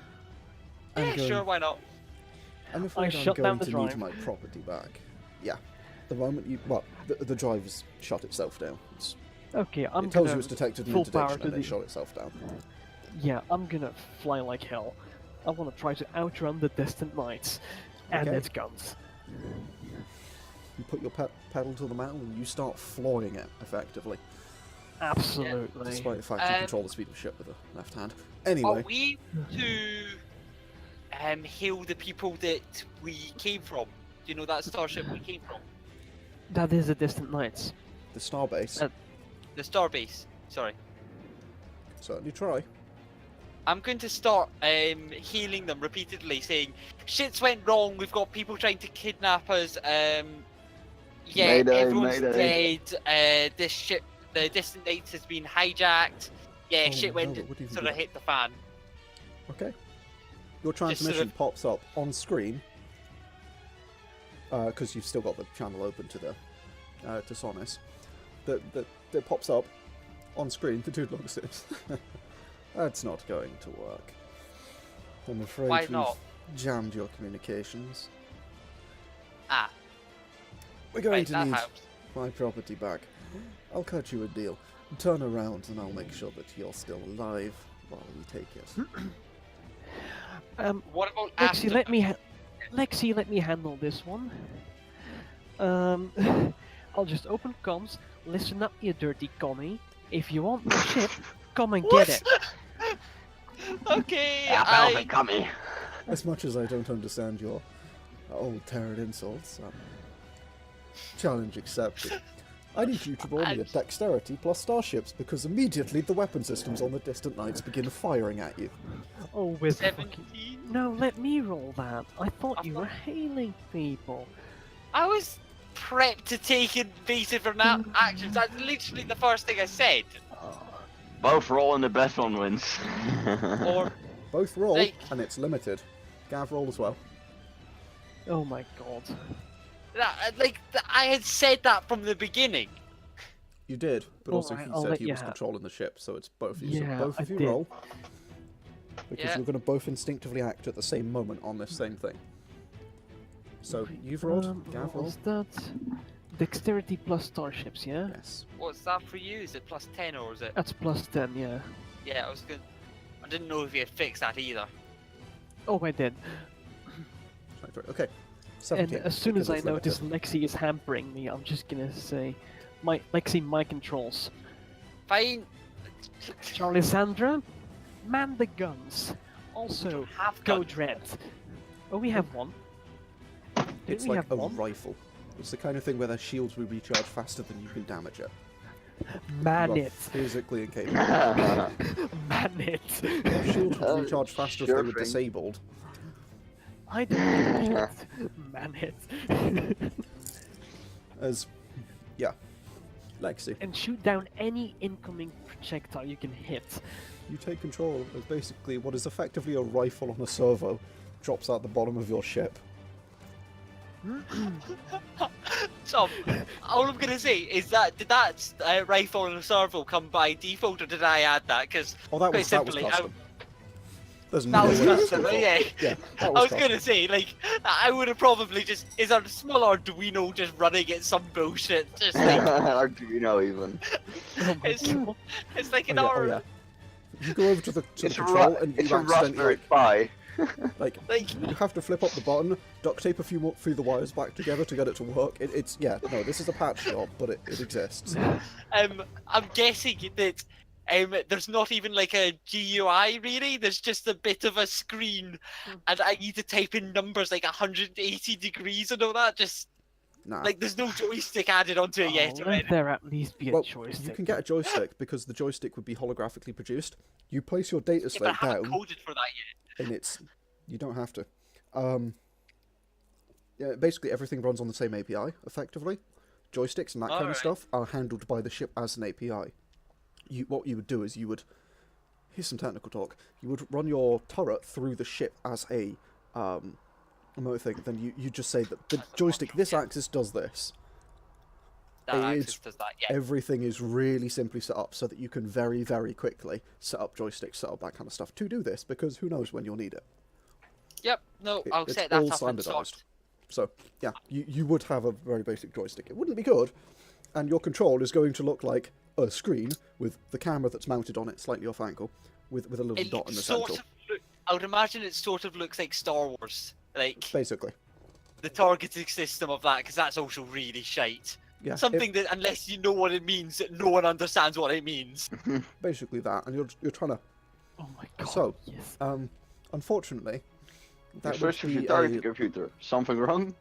I'm Yeah, going- sure, why not? I'm afraid I'm shut going down the to need drive. my property back. Yeah. The moment you... Well, the drive has shut itself down. Okay, I'm It tells gonna you it's detected an full power interdiction to and it the. shut itself down. Yeah, I'm gonna fly like hell. I want to try to outrun the distant knights and Okay. its guns. You put your pedal to the metal and you start flying it, effectively. Absolutely. Despite the fact you control the speed of the ship with the left hand. Anyway, Are we to hail the people that we came from? Do you know that starship we came from? That is the distant knights. the starbase, The starbase. Sorry. certainly try. I'm going to start healing them repeatedly, saying, "Shit's went wrong. We've got people trying to kidnap us. Yeah, Mayday, everyone's mayday." dead. This ship, the Distant Knights, has been hijacked. Yeah, Oh, shit went no, what do you sort do? of hit the fan." Okay. Your sort transmission of- pops up on screen, because you've still got the channel open to the to Sonis. That pops up on screen. The dude looks at it. That's not going to work. I'm afraid Why we've not? jammed your communications. Ah, We're going right, to that need helps. my property back. I'll cut you a deal. Turn around and I'll make sure that you're still alive while we take it. What about Lexie, after? Lexie, let me handle this one. I'll just open comms. Listen up, you dirty commie. If you want the ship, come and get it. Okay, Yeah, Velvet Gummy. As much as I don't understand your old Terran insults, challenge accepted. I need you to roll me a dexterity plus starships, because immediately the weapon systems on the distant knights begin firing at you. Oh, with 17. No, let me roll that. I thought you were hailing people. I was prepped to take invasive actions. That's literally the first thing I said. Both rolling the best one wins. Or Both roll, Like- and it's limited. Gav, roll as well. Oh my god. I had said that from the beginning. You did, but also Alright, he I'll said let he you was have- controlling the ship, so it's both of you. Yeah, So both I of you did. roll, because Yeah. you're going to both instinctively act at the same moment on this same thing. So you've rolled, Gav What rolled. was that? Dexterity plus starships, yeah? Yes. What's that for you? Is it plus 10 or is it? That's plus 10, yeah. Yeah, I didn't know if you had fixed that either. Oh, I did. Okay. And 17, as soon because as I it's notice limited. Lexie is hampering me, I'm just gonna say, Lexie, my controls. Fine. Charlissandra, man the guns. Also, Have go gun. dread. Oh, we have one. Didn't It's we like have a one? rifle. It's the kind of thing where their shields will recharge faster than you can damage it. Man You are it. physically incapable. Man it. Their shields would recharge faster if they sure were thing. disabled. I don't give a shit. Man it. As, yeah. Lexie, And shoot down any incoming projectile you can hit. you take control of basically what is effectively a rifle on a servo, drops out the bottom of your ship. So, all I'm gonna say is that did that rifle and servo come by default, or did I add that? Because Oh, that quite was simply, custom. There's that no was way that's custom. default. Yeah. Yeah, that I was was custom. gonna say, like, I would have probably just is our small Arduino just running at some bullshit, just like Or do you know even? Oh my it's, god. it's like an Oh hour. yeah. You go over to the It's a, control and you it's a accidentally Raspberry Pi. like Like, you have to flip up the button, duct tape a few more through the wires back together to get it to work. It's yeah, no, this is a patch job, but it exists. I'm guessing that there's not even like a GUI really. There's just a bit of a screen, and I need to type in numbers like 180 degrees and all that. Just Nah. like there's no joystick added onto it yet. Oh, Or let anything. there at least be a Well, joystick. you can get a joystick because the joystick would be holographically produced. You place your data Yeah, but slate I haven't down, coded for that yet. and it's you don't have to. Yeah, basically everything runs on the same API effectively. Joysticks and that kind of Alright. stuff are handled by the ship as an API. What you would do is you would here's some technical talk. You would run your turret through the ship as a remote thing. Then you just say that the As a joystick module, this yeah. axis does this. That It's- axis does that. Yeah. Everything is really simply set up so that you can very, very quickly set up joysticks, set up that kind of stuff to do this, because who knows when you'll need it. Yep. No, I'll It's set that all up and standardised. sort. So, yeah, you would have a very basic joystick. It wouldn't be good, and your control is going to look like a screen with the camera that's mounted on it slightly off angle, with a little It dot in the sort centre. of I would imagine it sort of looks like Star Wars, like Basically. the targeting system of that, because that's also really shite. Yeah, Something that, unless you know what it means, that no one understands what it means. basically that, and you're trying to... Oh my god. So, yes. unfortunately, that would Especially if be you target the a, computer. Something wrong?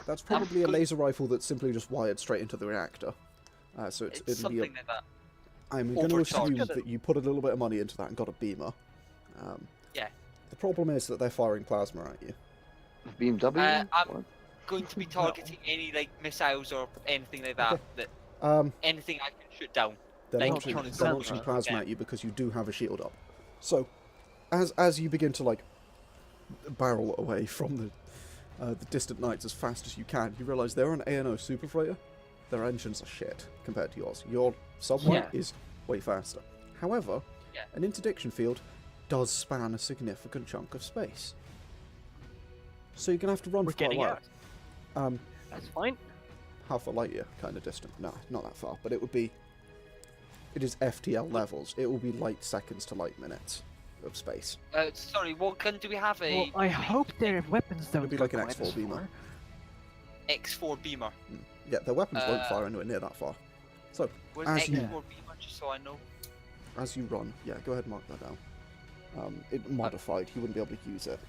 that's probably a good. laser rifle that's simply just wired straight into the reactor. So It's it'll be a something like that. I'm going to assume Overcharged. that you put a little bit of money into that and got a beamer. Yeah. The problem is that they're firing plasma at you. BMW? I'm What? going to be targeting any like missiles or anything like that. Okay. That anything I can shoot down. They're Like launching, Charlissandra, they're launching plasma yeah. at you because you do have a shield up. So, as you begin to like barrel away from the distant knights as fast as you can, you realise they're an A&O super freighter. Their engines are shit compared to yours. Your subway Yeah. is way faster. However, Yeah. an interdiction field does span a significant chunk of space. So you're gonna have to run We're for quite a getting while. out. That's fine. Half a light year kind of distant. No, not that far, but it would be. It is FTL levels. It will be light seconds to light minutes of space. Sorry, what gun do we have? Well, I hope their weapons don't It'll be go like an quite X4 as beamer. far. X4 beamer. Yeah, their weapons won't fire anywhere near that far. So Where's As X4 you- beamer, just so I know? as you run, yeah, go ahead and mark that down. It modified. You wouldn't be able to use it.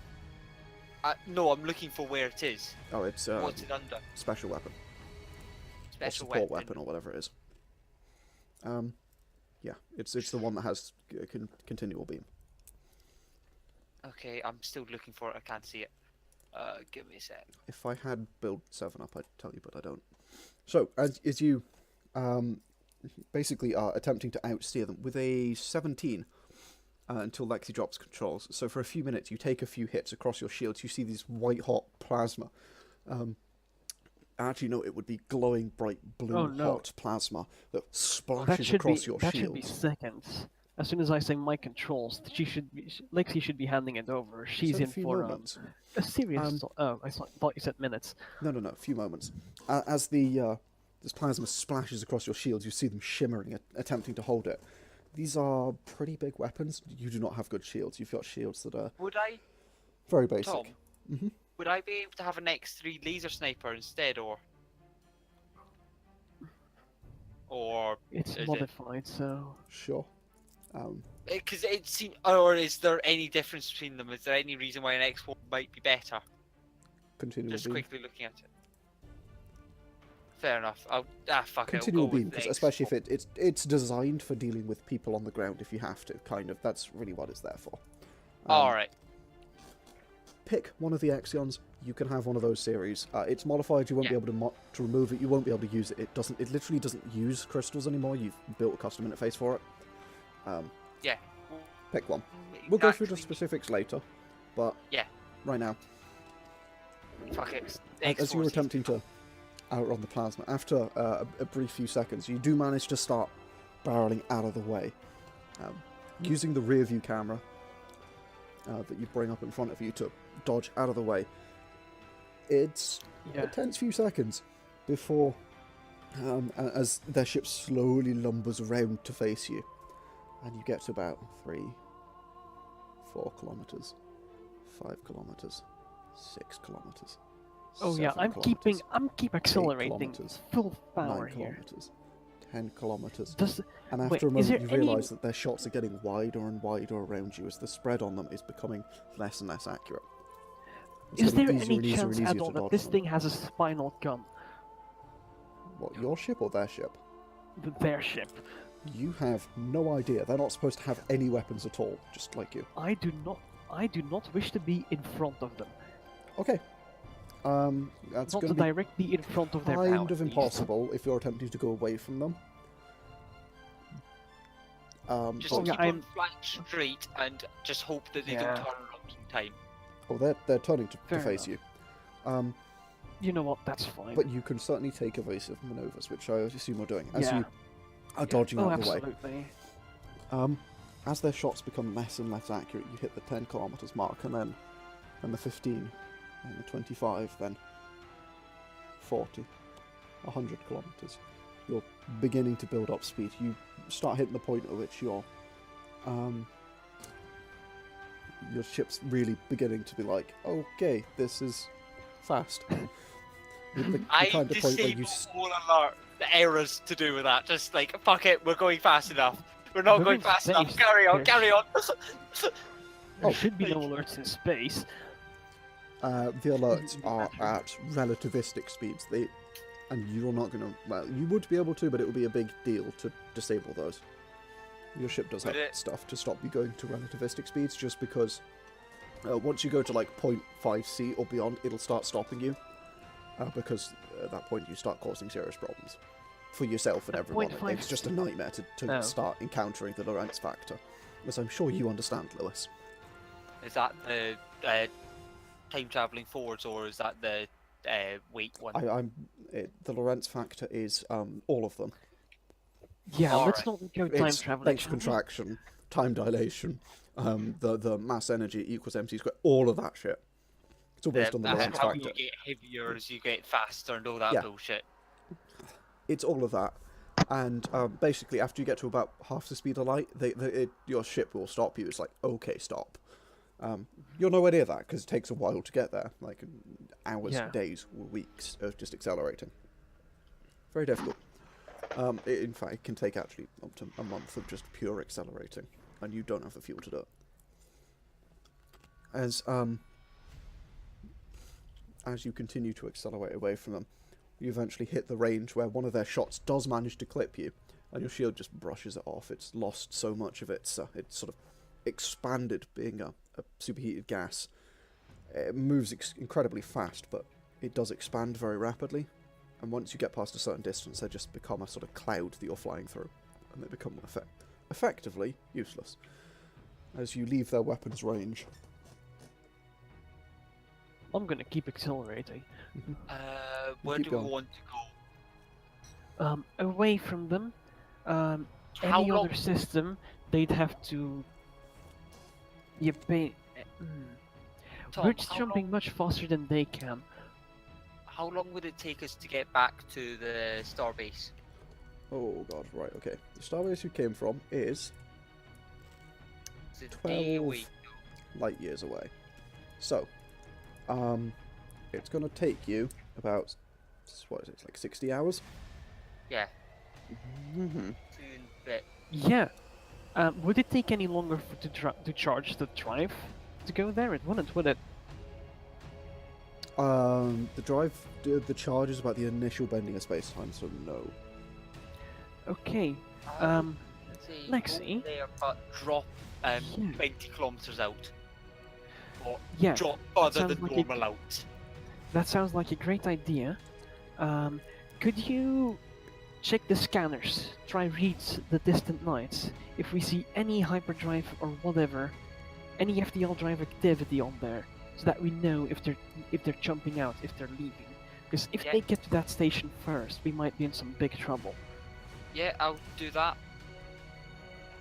No, I'm looking for where it is. Oh, it's What's it under? special weapon. Special or support weapon. weapon or whatever it is. Yeah, it's the one that has continual beam. Okay, I'm still looking for it. I can't see it. Give me a sec. If I had build 7 up, I'd tell you, but I don't. So as you basically are attempting to outsteer them with a 17 until Lexie drops controls. So for a few minutes, you take a few hits across your shields. You see these white hot plasma. Actually, no, it would be glowing bright blue Oh, no. hot plasma that That splashes should be across your that should be shields. seconds. As soon as I say my controls, Lexie should be handing it over. She's So a in few for moments. a serious. Oh, thought you said minutes. No, a few moments. As this plasma splashes across your shields, you see them shimmering, attempting to hold it. These are pretty big weapons. You do not have good shields. You've got shields that are Would I, very basic. Tom? Mhm. Would I be able to have an X3 laser sniper instead, or It's is it? modified, so Sure. Because it seems, or is there any difference between them? Is there any reason why an X4 might be better? Continual Just beam. quickly looking at it. Fair enough. Fuck it. I'll Continual go with beam, the 'cause especially X4. if it's designed for dealing with people on the ground if you have to, kind of. That's really what it's there for. Alright. Pick one of the Exions. You can have one of those series. It's modified. You won't be Yeah. able to remove it. You won't be able to use it. It literally doesn't use crystals anymore. You've built a custom interface for it. Yeah. Pick one. We'll go through the Exactly. specifics later, but Yeah. right now, Fuck it. as you were X4 attempting to outrun the plasma, after a brief few seconds, you do manage to start barreling out of the way, using the rear view camera that you bring up in front of you to dodge out of the way. It's a yeah. tense few seconds before, as their ship slowly lumbers around to face you, and you get to about 3, 4 kilometers, 5 kilometers, 6 kilometers. Oh yeah, 7 I'm keep accelerating kilometers, full 9 power here. kilometers, 10 kilometers. Does And wait, after a is moment, there you any- realise that their shots are getting wider and wider around you as the spread on them is becoming less and less accurate. It's is there getting easier any and easier chance and at easier all to that dodge this them. thing has a spinal gun? What, your ship or their ship? Their ship. You have no idea. They're not supposed to have any weapons at all, just like you. I do not wish to be in front of them. Okay. That's Not going to to be directly in front of their kind power, of at least. impossible if you're attempting to go away from them. Just But- yeah, keep on flying straight and just hope that they Yeah. don't turn around in time. they're turning to Fair face enough. you. You know what? That's fine. But you can certainly take evasive maneuvers, which I assume you're doing, as Yeah. you are dodging oh, out of the way. absolutely. As their shots become less and less accurate, you hit the 10 kilometers mark, and then the 15, and the 25, then 40, 100 kilometers. You're beginning to build up speed. You start hitting the point at which your ship's really beginning to be like, okay, this is fast. The I kind of point where you disable all alert the errors to do with that. Just like, fuck it, we're going fast enough. We're not We're going in fast enough. space. Carry on, There's- carry on. There Oh, should be no alerts in space. the alerts are at relativistic speeds. And you're not going to... Well, you would be able to, but it would be a big deal to disable those. Your ship does have Would it? stuff to stop you going to relativistic speeds, just because once you go to like 0.5c or beyond, it'll start stopping you. Because at that point you start causing serious problems. For yourself and At everyone. 0.5 It's just a nightmare to Oh. start encountering the Lorentz factor. As I'm sure you understand, Lewis. Is that the time traveling forwards, or is that the weight one? The Lorentz factor is all of them. Yeah, let's Alright. not go time It's traveling. length shall we? contraction, time dilation, the mass energy equals mc squared, all of that shit. It's all based on the Lorentz how factor. you get heavier as you get faster and all that Yeah. bullshit. It's all of that. And basically, after you get to about half the speed of light, your ship will stop you. It's like, okay, stop. You're nowhere near that, because it takes a while to get there. Like, hours, days, weeks of just accelerating. Very difficult. In fact, it can take actually up to a month of just pure accelerating. And you don't have the fuel to do it. As you continue to accelerate away from them, you eventually hit the range where one of their shots does manage to clip you, and your shield just brushes it off. It's lost so much of its it's sort of expanded, being a superheated gas. It moves incredibly fast, but it does expand very rapidly, and once you get past a certain distance, they just become a sort of cloud that you're flying through, and they become effectively useless as you leave their weapons range. I'm gonna keep accelerating. Where Keep do we going. want to go? Away from them. How Any long? other system, they'd have to. You pay. Tom, We're just jumping much faster than they can. How long would it take us to get back to the starbase? Oh god, right, okay. The starbase you came from is Is it a day, a 12 week? light years away. So, it's going to take you about, what is it, like 60 hours? Yeah. Mm-hmm. Bit. Yeah. Would it take any longer to charge the drive to go there? It wouldn't, would it? The charge is about the initial bending of space-time, so no. Okay. Let's see. Lexie? Go there, but drop Yeah. 20 kilometers out. Or Yeah. drop further sounds than like normal out. That sounds like a great idea. Could you check the scanners? Try read the distant lights. If we see any hyperdrive or whatever, any FDL drive activity on there, so that we know if they're jumping out, if they're leaving. Because if Yeah. they get to that station first, we might be in some big trouble. Yeah, I'll do that.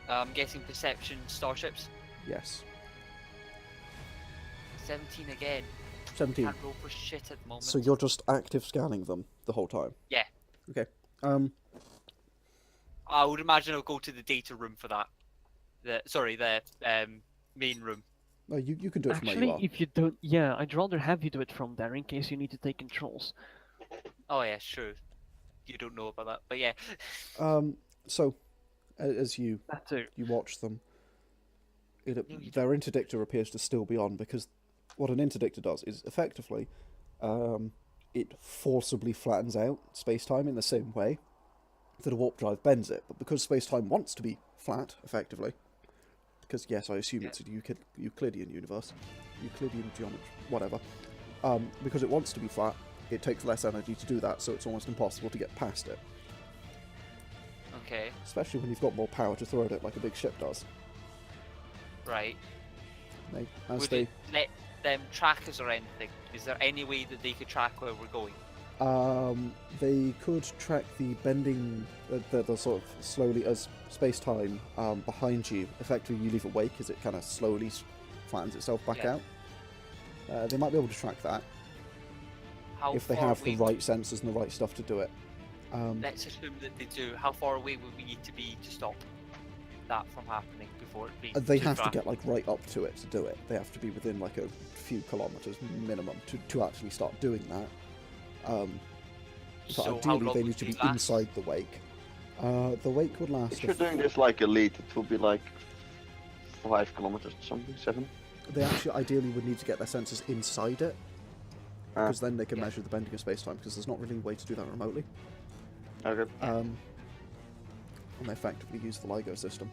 I'm guessing perception starships. Yes. 17 again. 17. Can't roll for shit at the moment. So you're just active scanning them the whole time? Yeah. Okay. I would imagine I'll go to the data room for that. The main room. No, you can do it from where you Actually, are. if you don't, yeah, I'd rather have you do it from there in case you need to take controls. Oh yeah, sure. You don't know about that, but yeah. So, as you That too. watch them, you their interdictor appears to still be on, because what an interdictor does is effectively it forcibly flattens out space-time in the same way that a warp drive bends it, but because space-time wants to be flat, effectively, because yes, I assume it's a Euclidean universe, Euclidean geometry, whatever, because it wants to be flat, it takes less energy to do that, so it's almost impossible to get past it, Okay, especially when you've got more power to throw at it like a big ship does. right. Would it let them track us or anything? Is there any way that they could track where we're going? They could track the bending, the sort of slowly as space-time behind you. Effectively, you leave a wake as it kind of slowly flattens itself back Yeah. out. They might be able to track that How if they far have the away right sensors and the right stuff to do it. Let's assume that they do. How far away would we need to be to stop that from happening before it becomes They too have to fast? get like right up to it to do it. They have to be within like a few kilometers minimum to actually start doing that. But So how ideally, long they would need to they be last? inside the wake. The wake would last. If you're doing this like elite, it will be like 5 kilometers or something, 7. They actually ideally would need to get their sensors inside it, because then they can Yeah. measure the bending of space-time, because there's not really a way to do that remotely. Okay. And they effectively use the LIGO system.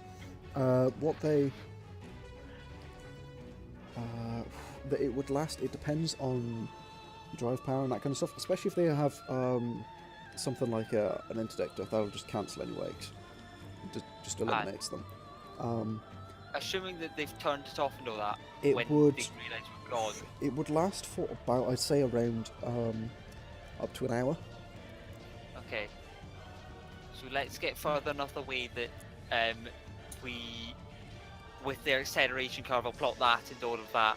It would last, it depends on drive power and that kind of stuff, especially if they have something like an interdictor, that'll just cancel any wakes. It just eliminates them. Assuming that they've turned it off and all that, It when would- they realise we're gone. It would last for about, I'd say, around up to an hour. Okay. So let's get further enough away that we with their acceleration curve, I'll plot that and all of that,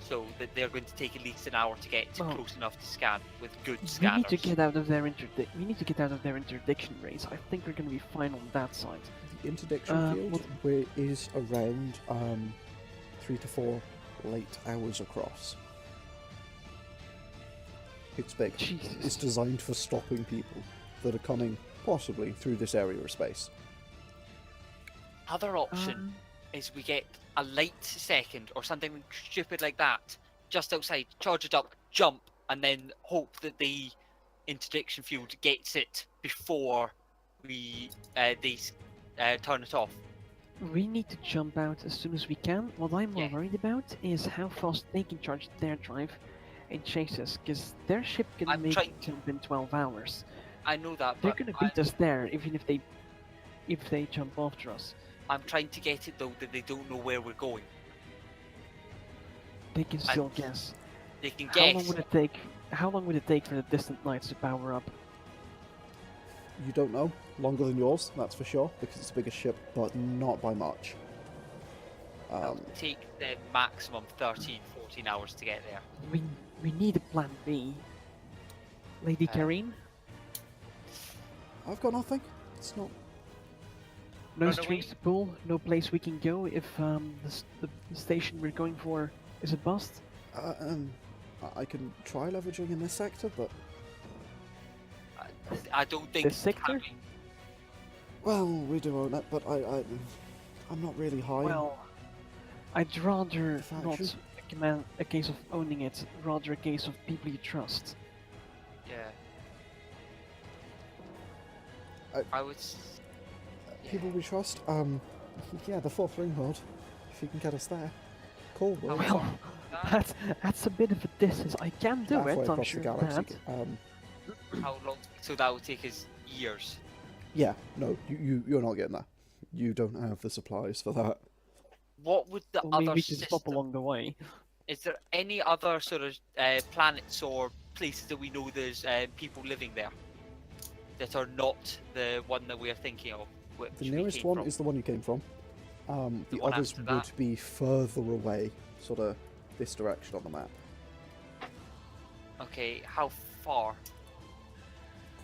so that they're going to take at least an hour to get Well, close enough to scan with good We scanners. need to get out of their interdiction race. I think we're going to be fine on that side. The interdiction field is around 3 to 4 late hours across. It's big. Jesus. It's designed for stopping people that are coming possibly through this area of space. Other option is we get a light second or something stupid like that just outside, charge it up, jump, and then hope that the interdiction field gets it before we they turn it off. We need to jump out as soon as we can. What I'm more Yeah. worried about is how fast they can charge their drive and chase us, because their ship can I'm make trying- it jump in 12 hours. I know that, They're but going to beat us there, even if they jump after us. I'm trying to get it though that they don't know where we're going. They can still guess. They can How long guess. would it take? How long would it take for the distant lights to power up? You don't know. Longer than yours, that's for sure, because it's a bigger ship, but not by much. It'll take the maximum 13, 14 hours to get there. We need a plan B. Lady Karine, I've got nothing. It's not. no Run strings away. to pull, no place we can go if the station we're going for is a bust. I can try leveraging in this sector, but I don't think This sector? having- well, we do own it. But I'm not really high. Well, I'd rather The not faction? a case of owning it, rather a case of people you trust. Yeah. I- I would. People we trust. Yeah, the fourth ring lord. If you can get us there, cool. Oh, Well, well. That's a bit of a distance. I can do halfway it, I'm across sure the of galaxy. that. How long? So that would take us years. Yeah, no, you're not getting that. You don't have the supplies for that. What would the Well, maybe other we can system? stop along the way. Is there any other sort of planets or places that we know there's people living there that are not the one that we are thinking of? Which The we nearest came one from? is the one you came from. The one others after would that? be further away, sort of this direction on the map. Okay, how far?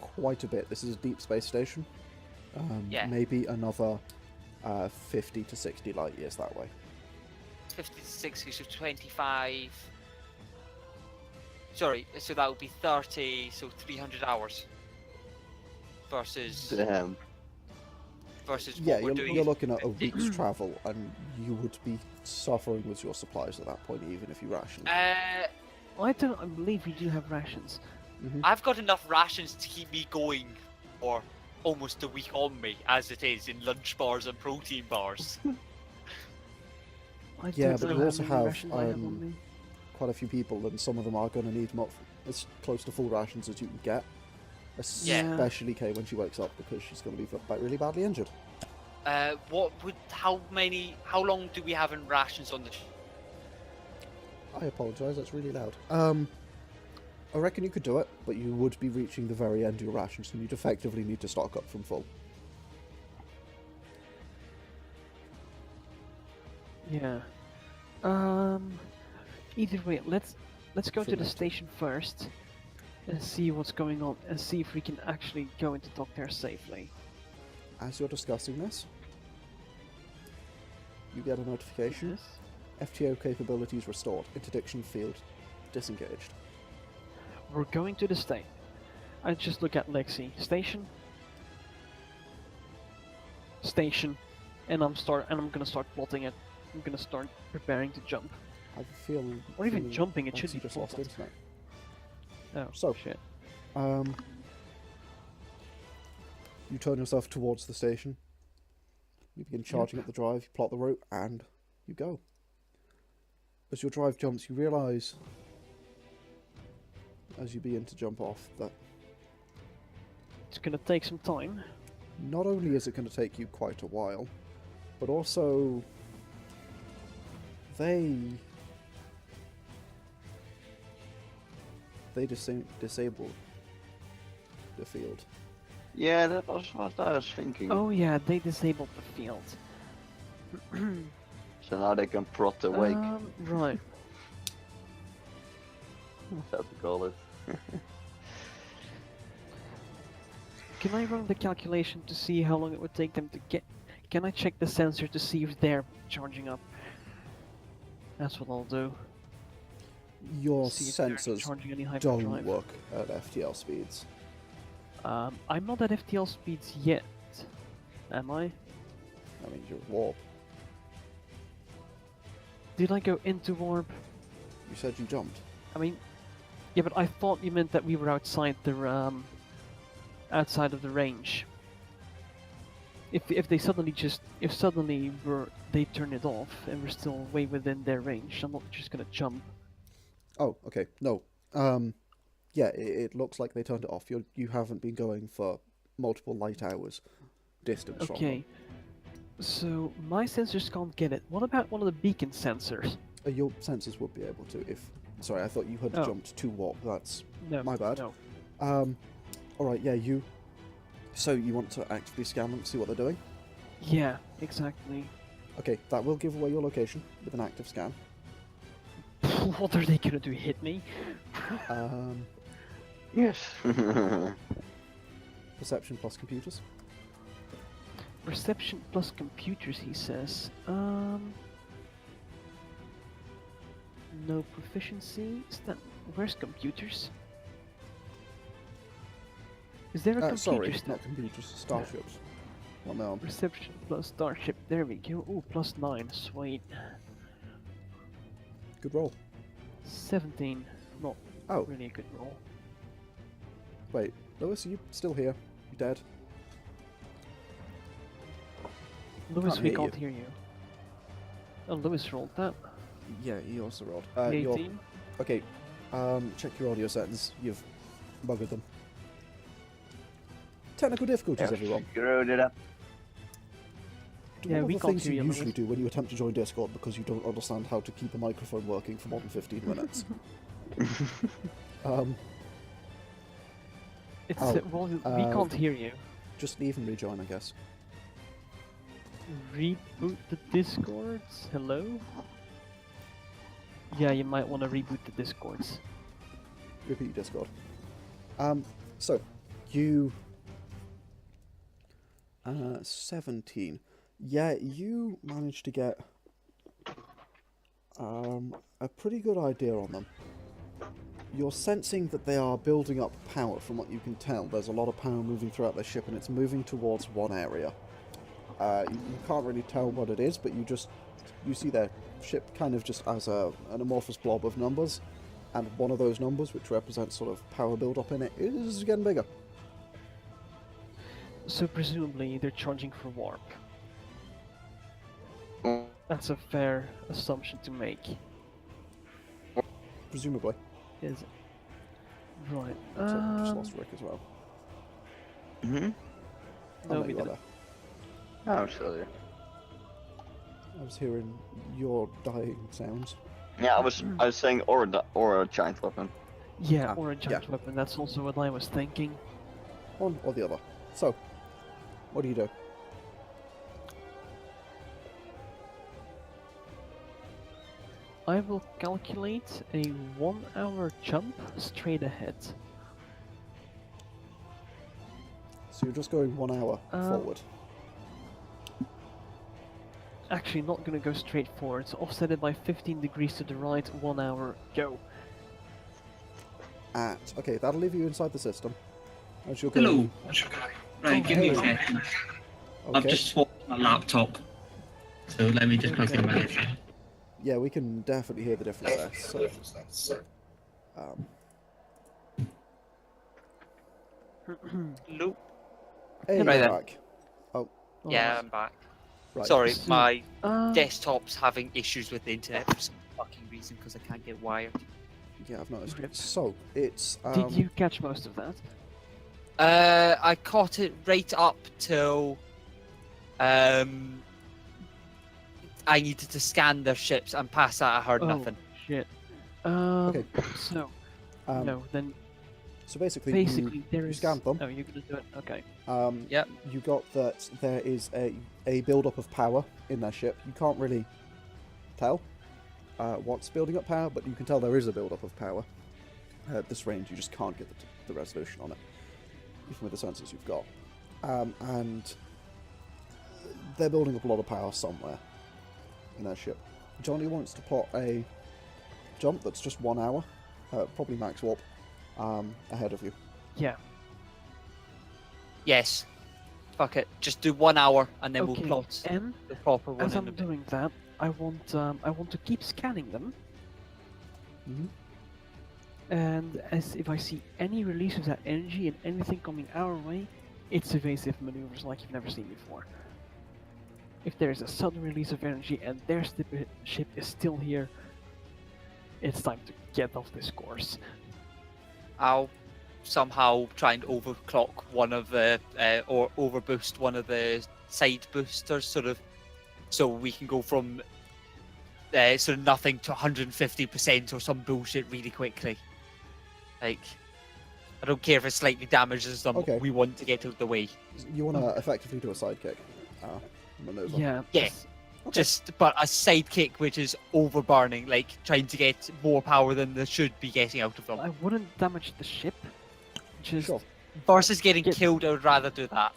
Quite a bit. This is a deep space station. Yeah. Maybe another 50 to 60 light years that way. 50 to 60, so 25. Sorry, so that would be 30, so 300 hours. Versus Damn. versus Yeah, what we're you're, doing. you're is looking at a 50. week's travel, and you would be suffering with your supplies at that point, even if you rationed. I believe we do have rations. I've got enough rations to keep me going for almost a week on me, as it is in lunch bars and protein bars. I Yeah, don't but know you how also many have, rations I have on me. Quite a few people, and some of them are going to need as close to full rations as you can get. Yeah. Especially Kay when she wakes up, because she's going to be really badly injured. How long do we have in rations on the? I apologise, that's really loud. I reckon you could do it, but you would be reaching the very end of your rations, and you'd effectively need to stock up from full. Yeah. Either way, let's go to the Finland. station first and see what's going on, and see if we can actually go into dock there safely. As you're discussing this, you get a notification. Yes. FTO capabilities restored. Interdiction field disengaged. We're going to the station. I just look at Lexie. Station. Station. And I'm gonna start plotting it. I'm gonna start preparing to jump. I feel. Or even feeling jumping, it like should you be just lost plotted. internet. Oh, So- shit. You turn yourself towards the station. You begin charging up the drive. You plot the route, and you go. As your drive jumps, you realise, as you begin to jump off, that It's gonna take some time. not only is it going to take you quite a while, but also they disable the field. Yeah, that was what I was thinking. Oh yeah, they disabled the field. So now they can prot the wake. Right. That's what we call it. Can I run the calculation to see how long it would take them to get? Can I check the sensor to see if they're charging up? That's what I'll do. Your See if they're sensors charging any don't hyperdrive. work at FTL speeds. I'm not at FTL speeds yet, am I? I mean, you're warp. Did I go into warp? You said you jumped. I mean, yeah, but I thought you meant that we were outside the outside of the range. If they suddenly they turn it off and we're still way within their range, I'm not just gonna jump. Oh, okay. No. Yeah, it looks like they turned it off. You haven't been going for multiple light hours distance from them. Okay. So my sensors can't get it. What about one of the beacon sensors? Your sensors would be able to if... Sorry, I thought you had Oh. jumped to warp. That's No. my bad. No. Alright, yeah, you... So you want to actively scan them, see what they're doing? Yeah, exactly. Okay, that will give away your location with an active scan. What are they gonna do? Hit me? Yes. Perception plus computers. Perception plus computers, he says. No proficiency. Is that... Where's computers? Is there a computer Sorry, step? not computers, starships. Well, no. Perception plus starship. There we go. Ooh, +9. Sweet. Good roll. 17. Not Oh, really a good roll. wait. Lewis, are you still here? You dead? Lewis, Can't we hear can't hear you. Oh, Lewis rolled that. Yeah, he also rolled. 18. Okay, check your audio settings. You've buggered them. Technical difficulties, everyone. Screwed it up. Do Yeah, one of we the can't things hear you you, usually Lewis. do when you attempt to join Discord because you don't understand how to keep a microphone working for more than 15 minutes. It's Oh, well, we can't hear you. Just leave and rejoin, I guess. Reboot the Discords? Hello? Yeah, you might want to reboot the Discords. Repeat Discord. So, you... 17. Yeah, you managed to get a pretty good idea on them. You're sensing that they are building up power from what you can tell. There's a lot of power moving throughout their ship and it's moving towards one area. You can't really tell what it is, but you see their ship kind of just as an amorphous blob of numbers, and one of those numbers, which represents sort of power build-up in it, is getting bigger. So presumably they're charging for warp. Mm. That's a fair assumption to make, Presumably. is it? Right. So, just lost Rick as well. Mm-hmm. Oh, No, no, we you are didn't. there. I'm still here. I was hearing your dying sounds. Yeah, I was saying or a giant weapon. Yeah, Ah, or a giant weapon. That's also what I was thinking. One or the other. So, what do you do? I will calculate a 1-hour jump straight ahead. So you're just going 1 hour forward. Actually, not gonna go straight forward. So offset it by 15 degrees to the right. 1 hour, go. Okay, that'll leave you inside the system. As you're Hello. going. Right, give me a hey. second. I've Okay. just swapped my laptop. So let me just plug in my headset. Yeah, we can definitely hear the difference there. So, Nope. hey, Right you're then. back. Oh, Yeah, I'm back. right. Sorry, So, my Uh, desktop's having issues with the internet for some fucking reason because I can't get wired. Yeah, I've noticed. Rip. So, it's... Did you catch most of that? I caught it right up till I needed to scan their ships, and past that I heard nothing. Shit. Okay. So, Um, no, then So basically, basically there you is... scanned them. Oh, you're gonna do it? Okay. Yep. You got that there is a build-up of power in their ship. You can't really tell what's building up power, but you can tell there is a build-up of power. At this range, you just can't get the resolution on it, even with the sensors you've got. And they're building up a lot of power somewhere in their ship. Johnny wants to plot a jump that's just 1 hour, probably max warp, ahead of you. Yeah. Yes. Fuck it. Just do 1 hour and then we'll Okay, plot and the proper one. as in I'm a bit. doing that, I want to keep scanning them, Mm-hmm. and as if I see any release of that energy and anything coming our way, it's evasive maneuvers like you've never seen before. If there's a sudden release of energy and their ship is still here, it's time to get off this course. I'll somehow try and overclock one of the or overboost one of the side boosters, sort of, so we can go from sort of nothing to 150% or some bullshit really quickly. Like, I don't care if it slightly damages them. Okay. We want to get out of the way. You want to effectively do a sidekick maneuver. Yeah. Yeah. this- Okay. But a sidekick which is overburning, like trying to get more power than they should be getting out of them. I wouldn't damage the ship. Just Sure. Versus getting Get- killed, I would rather do that.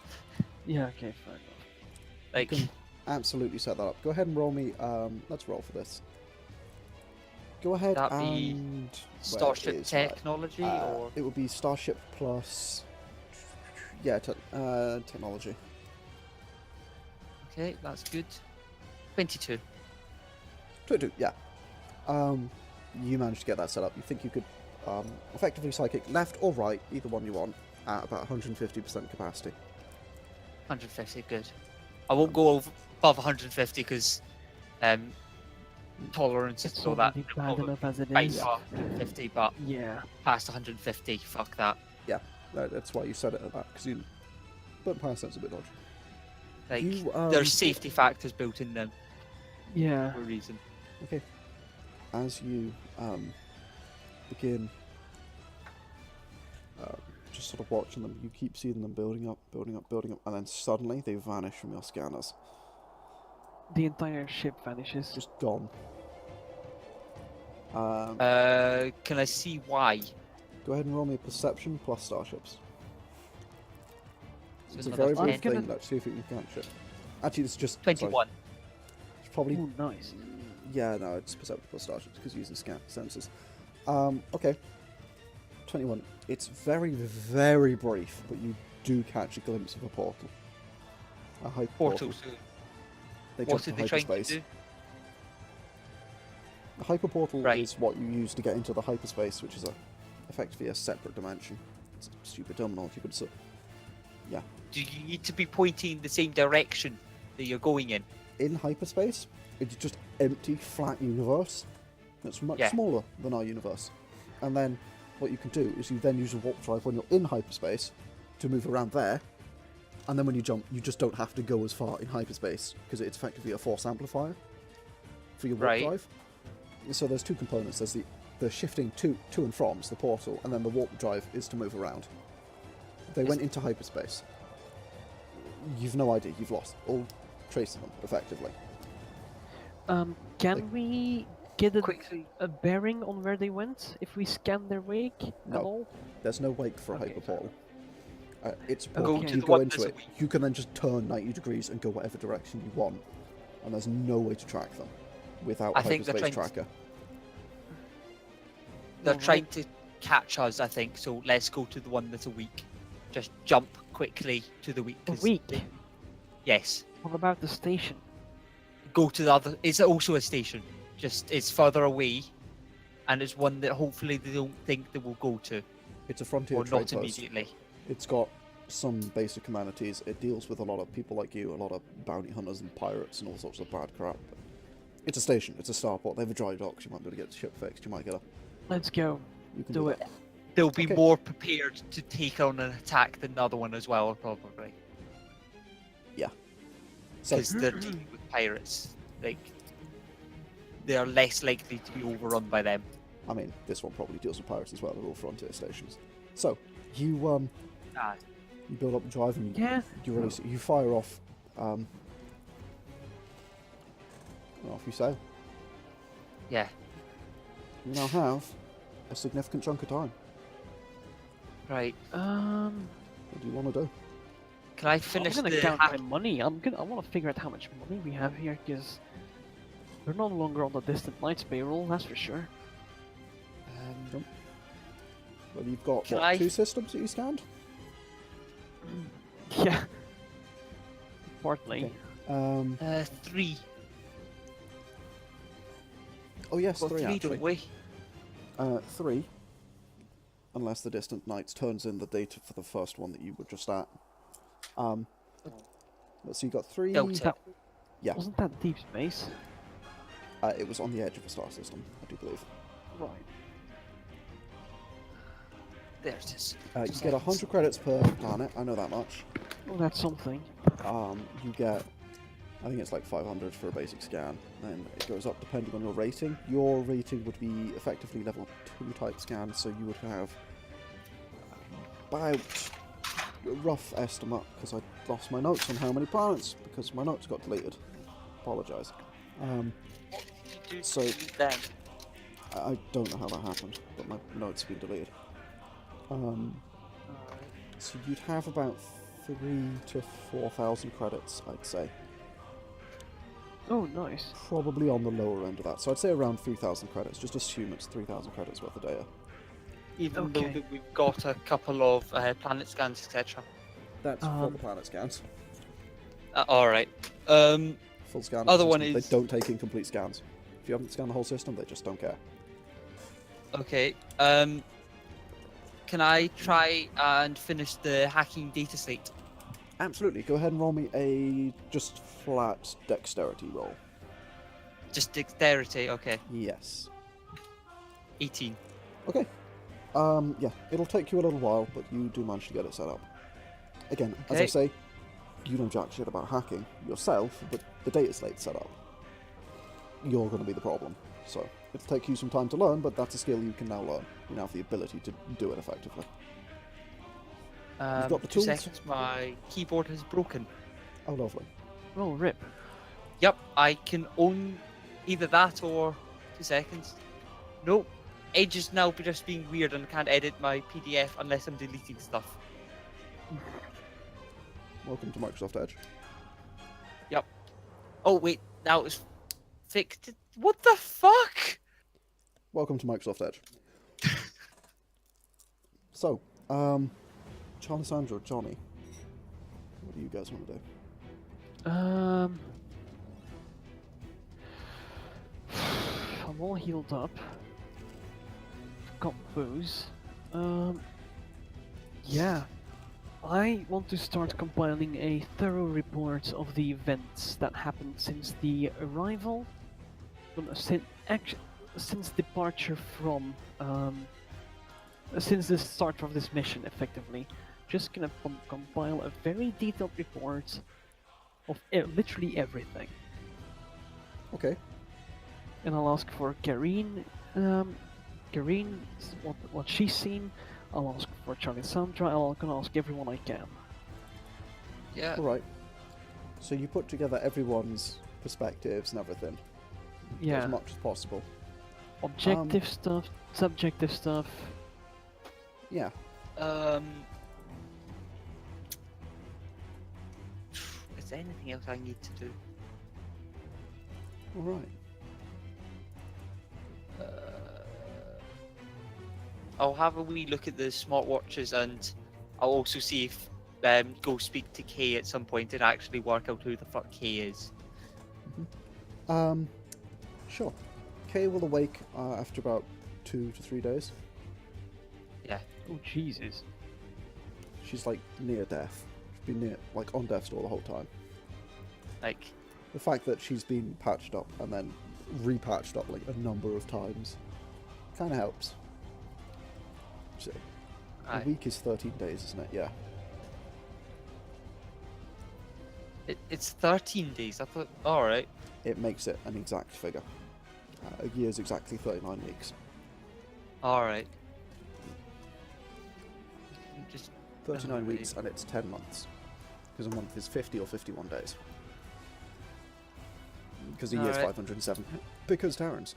yeah. Okay. Fair enough. Like, can absolutely set that up. Go ahead and roll me. Let's roll for this. Go ahead That be and Starship where it is, right. technology or It would be Starship plus. Yeah, technology. okay, that's good. 22. 22, yeah. You managed to get that set up. You think you could effectively psychic left or right, either one you want, at about 150% capacity. 150, good. I won't go above 150 because tolerance It's so that already bad over- enough as it right is. for 150, but Yeah. past 150, fuck that. That's why you set it at that, because you. But power sense a bit dodgy. Like, You, there's safety factors built in them Yeah. for a reason. As you begin just sort of watching them, you keep seeing them building up, and then suddenly they vanish from your scanners. The entire ship vanishes. Just gone. Can I see why? Go ahead and roll me a perception plus starships. So It's a another very brief 10. thing. Let's see if you can catch it. Actually, it's just 21. Sorry, it's probably Oh, nice. yeah. No, it's perception plus starships because using scan sensors. Okay. 21. It's very, very brief, but you do catch a glimpse of a portal. A hyper Portal, so They jump what to are they trying to hyperspace. do? The hyperportal Right. is what you use to get into the hyperspace, which is effectively a separate dimension. It's a stupid terminology, but it's Do you need to be pointing the same direction that you're going in? in hyperspace. It's just empty, flat universe. It's much Yeah. smaller than our universe. And then what you can do is you then use a warp drive when you're in hyperspace to move around there. And then when you jump, you just don't have to go as far in hyperspace because it's effectively a force amplifier for your warp Right. drive. So there's two components. There's the shifting to and from, the portal, and then the warp drive is to move around. They went into hyperspace. You've no idea. You've lost all trace of them, effectively. Can Like- we get Quickly. a bearing on where they went if we scan their wake No. at all? There's no wake for a Okay, hyperportal. It's Go portal. to You the go one into that's it. a weak. You can then just turn 90 degrees and go whatever direction you want, and there's no way to track them without I a think they're hyperspace trying tracker. They're Alright. trying to catch us, I think, so let's go to the one that's a weak. Just jump quickly to the weak. A 'cause week? they- Yes. What about the station? Go to the other. It's also a station. Just it's further away, and it's one that hopefully they don't think they will go to, It's a frontier or trade not post. immediately. It's got some basic humanities. It deals with a lot of people like you, a lot of bounty hunters and pirates and all sorts of bad crap. It's a station. It's a starport. They have a dry docks. You might be able to get the ship fixed. You might get a. Let's go. You can Do it. that. They'll be Okay. more prepared to take on an attack than the other one as well, probably, So because they're dealing with pirates. Like they are less likely to be overrun by them. I mean, this one probably deals with pirates as well. They're all frontier stations. So you Ah, you build up the drive and Yeah. you release it. You fire off. Off you sail. Yeah. You now have a significant chunk of time. Right. What do you want to do? Can I I'm finish gonna the count my hack? money. I want to figure out how much money we have here, because we're no longer on the Distant Lights payroll. That's for sure. Well, you've got Can what, I 2 systems that you scanned? Yeah. Partly. Okay. 3. Oh yes, Well, 3 3, actually. don't we? 3, unless the Distant Nights turns in the data for the first one that you were just at. So you got 3. Delta. Yeah. Wasn't that Deep Space? It was on the edge of a star system, I do believe. Right. There it is. You get 100 credits per planet. I know that much. Oh, that's something. You get, I think it's like 500 for a basic scan, and it goes up depending on your rating. Your rating would be effectively level 2 type scan, so you would have about a rough estimate, because I lost my notes on how many planets, because my notes got deleted. Apologise. So Then. I don't know how that happened, but my notes have been deleted. So you'd have about 3,000 to 4,000 credits, I'd say. Oh, nice. Probably on the lower end of that. So I'd say around 3,000 credits. Just assume it's 3,000 credits worth of data. Even though Okay. that we've got a couple of planet scans, etc. That's for the planet scans. Alright. Full scan. Other system, one They is- don't take incomplete scans. If you haven't scanned the whole system, they just don't care. Okay. Can I try and finish the hacking data slate? Absolutely. Go ahead and roll me a just flat dexterity roll. Just dexterity, okay. Yes. 18. Okay. Yeah, it'll take you a little while, but you do manage to get it set up. Again, as I Okay. say, you know jack shit about hacking yourself, but the data slate's set up. You're going to be the problem. So, it'll take you some time to learn, but that's a skill you can now learn. You now have the ability to do it effectively. got the 2 tools? seconds, my keyboard has broken. Oh, lovely. Oh, rip. Yep, I can own either that or 2 seconds. Nope. Edge is now just being weird and can't edit my PDF unless I'm deleting stuff. Welcome to Microsoft Edge. Oh wait, now it's fixed. What the fuck? Welcome to Microsoft Edge. So, Charlissandra, Johnny, what do you guys want to do? I'm all healed up. Got booze. Yeah. I want to start compiling a thorough report of the events that happened since the arrival, since departure from, since the start of this mission, effectively. Just gonna compile a very detailed report of literally everything. Okay. And I'll ask for Karine, what she's seen. I'll ask for Charlissandra. I'm gonna ask everyone I can. Yeah. Alright. So you put together everyone's perspectives and everything. Yeah. As much as possible. Objective stuff, subjective stuff. Yeah. Is there anything else I need to do? Alright. I'll have a wee look at the smartwatches and I'll also see if go speak to Kay at some point and actually work out who the fuck Kay is. Sure. Kay will awake after about 2 to 3 days. Yeah. Oh Jesus. She's like near death. She's been like on death's door the whole time. Like, The fact that she's been patched up and then repatched up like a number of times kind of helps. So, a aye. week is 13 days, isn't it? Yeah. It's 13 days. I thought. All right. It makes it an exact figure. A year's exactly 39 weeks. All right. Just 39 Alright. weeks and it's 10 months. Because a month is 50 or 51 days. Because he is Alright. 507. Because Terrence.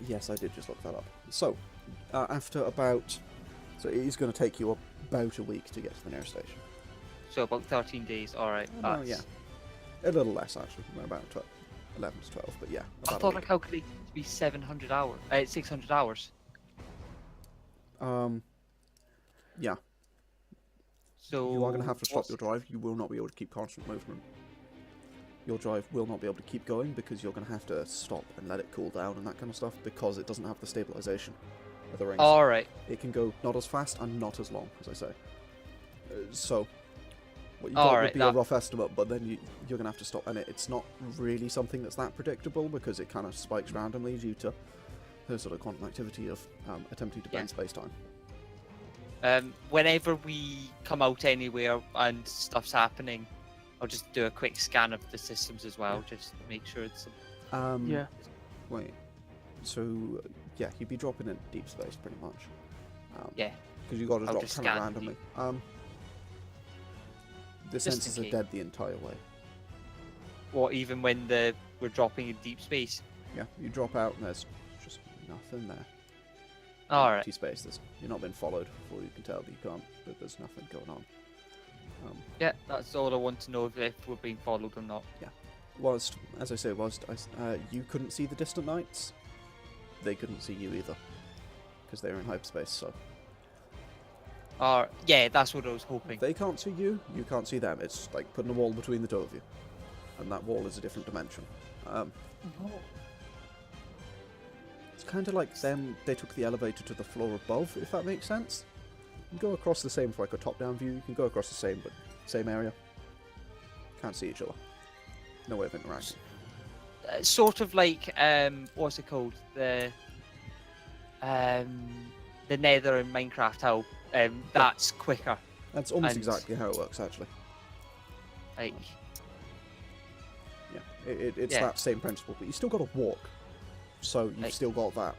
Yes, I did just look that up. So, after about... So it is going to take you about a week to get to the nearest station. So about 13 days. All right. Well, yeah. A little less, actually. About 11 to 12, but yeah. I about thought a I week. calculated it to be 700 hours. 600 hours. Yeah. So You are going to have to stop what's- your drive. You will not be able to keep constant movement. Your drive will not be able to keep going because you're going to have to stop and let it cool down and that kind of stuff because it doesn't have the stabilization of the rings. All right. It can go not as fast and not as long, as I say. So, what you All got right, would be a that- rough estimate, but then you're going to have to stop. And it's not really something that's that predictable because it kind of spikes randomly due to the sort of quantum activity of attempting to bend space-time. Whenever we come out anywhere and stuff's happening, I'll just do a quick scan of the systems as well, just to make sure it's. Yeah. Wait. So, yeah, you'd be dropping in deep space pretty much. Yeah. Because you got to I'll drop just kind of scan randomly. The Just in sensors are case. dead the entire way. Or even when we're dropping in deep space. Yeah, you drop out and there's just nothing there. All right. Empty space. You're not being followed. For all you can tell, but you can't. But there's nothing going on. Yeah, that's all I want to know if we're being followed or not. Whilst, as I say, you couldn't see the distant knights, they couldn't see you either, because they were in hyperspace. So Yeah, that's what I was hoping. they can't see you. You can't see them. It's like putting a wall between the two of you, and that wall is a different dimension. It's kind of like them. They took the elevator to the floor above, if that makes sense. You can go across the same for like a top-down view. You can go across the same area. Can't see each other. No way of interacting. Sort of like what's it called? The Nether in Minecraft. How that's quicker. That's almost and- exactly how it works, actually. Like Yeah, it's Yeah. that same principle, but you still got to walk. So you've Like- still got that.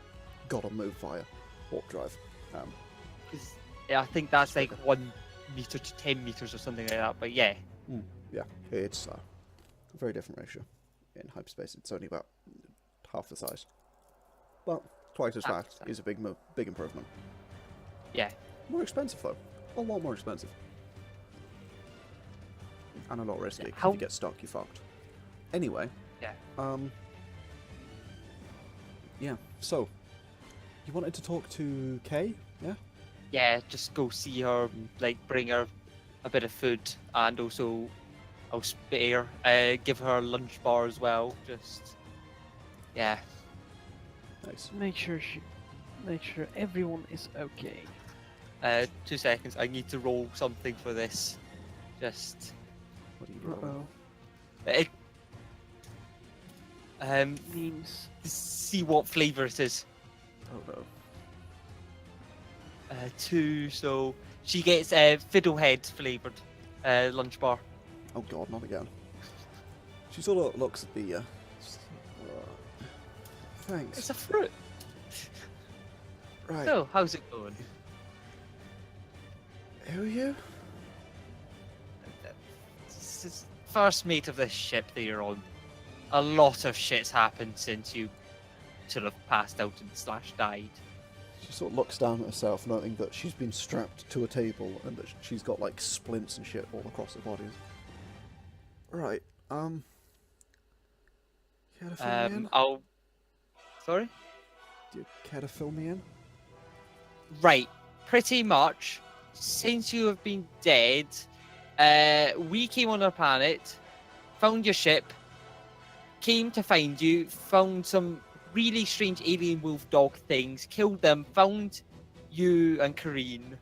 Got to move via warp drive. 'cause, yeah, I think that's like 1 meter to 10 meters or something like that. But yeah, Yeah, it's a very different ratio. In hyperspace, it's only about half the size, but twice as Half the fast size. is a big improvement. yeah. More expensive though, a lot more expensive, and a lot risky. Yeah, 'Cause how- if you get stuck, you're fucked. Anyway. Yeah. Yeah. So, you wanted to talk to Kay? Yeah. Yeah, just go see her, like bring her a bit of food, and also I'll give her a lunch bar as well. Just yeah. Nice. Make sure everyone is okay. 2 seconds. I need to roll something for this. Just What do you roll? Uh-oh. it, Memes. see what flavor it is. Oh no. 2. So she gets a fiddlehead flavored lunch bar. Oh god, not again. She sort of looks at the. Thanks. It's a fruit. Right. So how's it going? Who are you? This is first mate of this ship that you're on. A lot of shit's happened since you sort of passed out and / died. She sort of looks down at herself, noting that she's been strapped to a table and that she's got like splints and shit all across her body. Right. Care to fill me in? I'll. Sorry. Do you care to fill me in? Right. Pretty much. Since you have been dead, we came on our planet, found your ship, came to find you, found some really strange alien wolf dog things, killed them, found you and Kareen,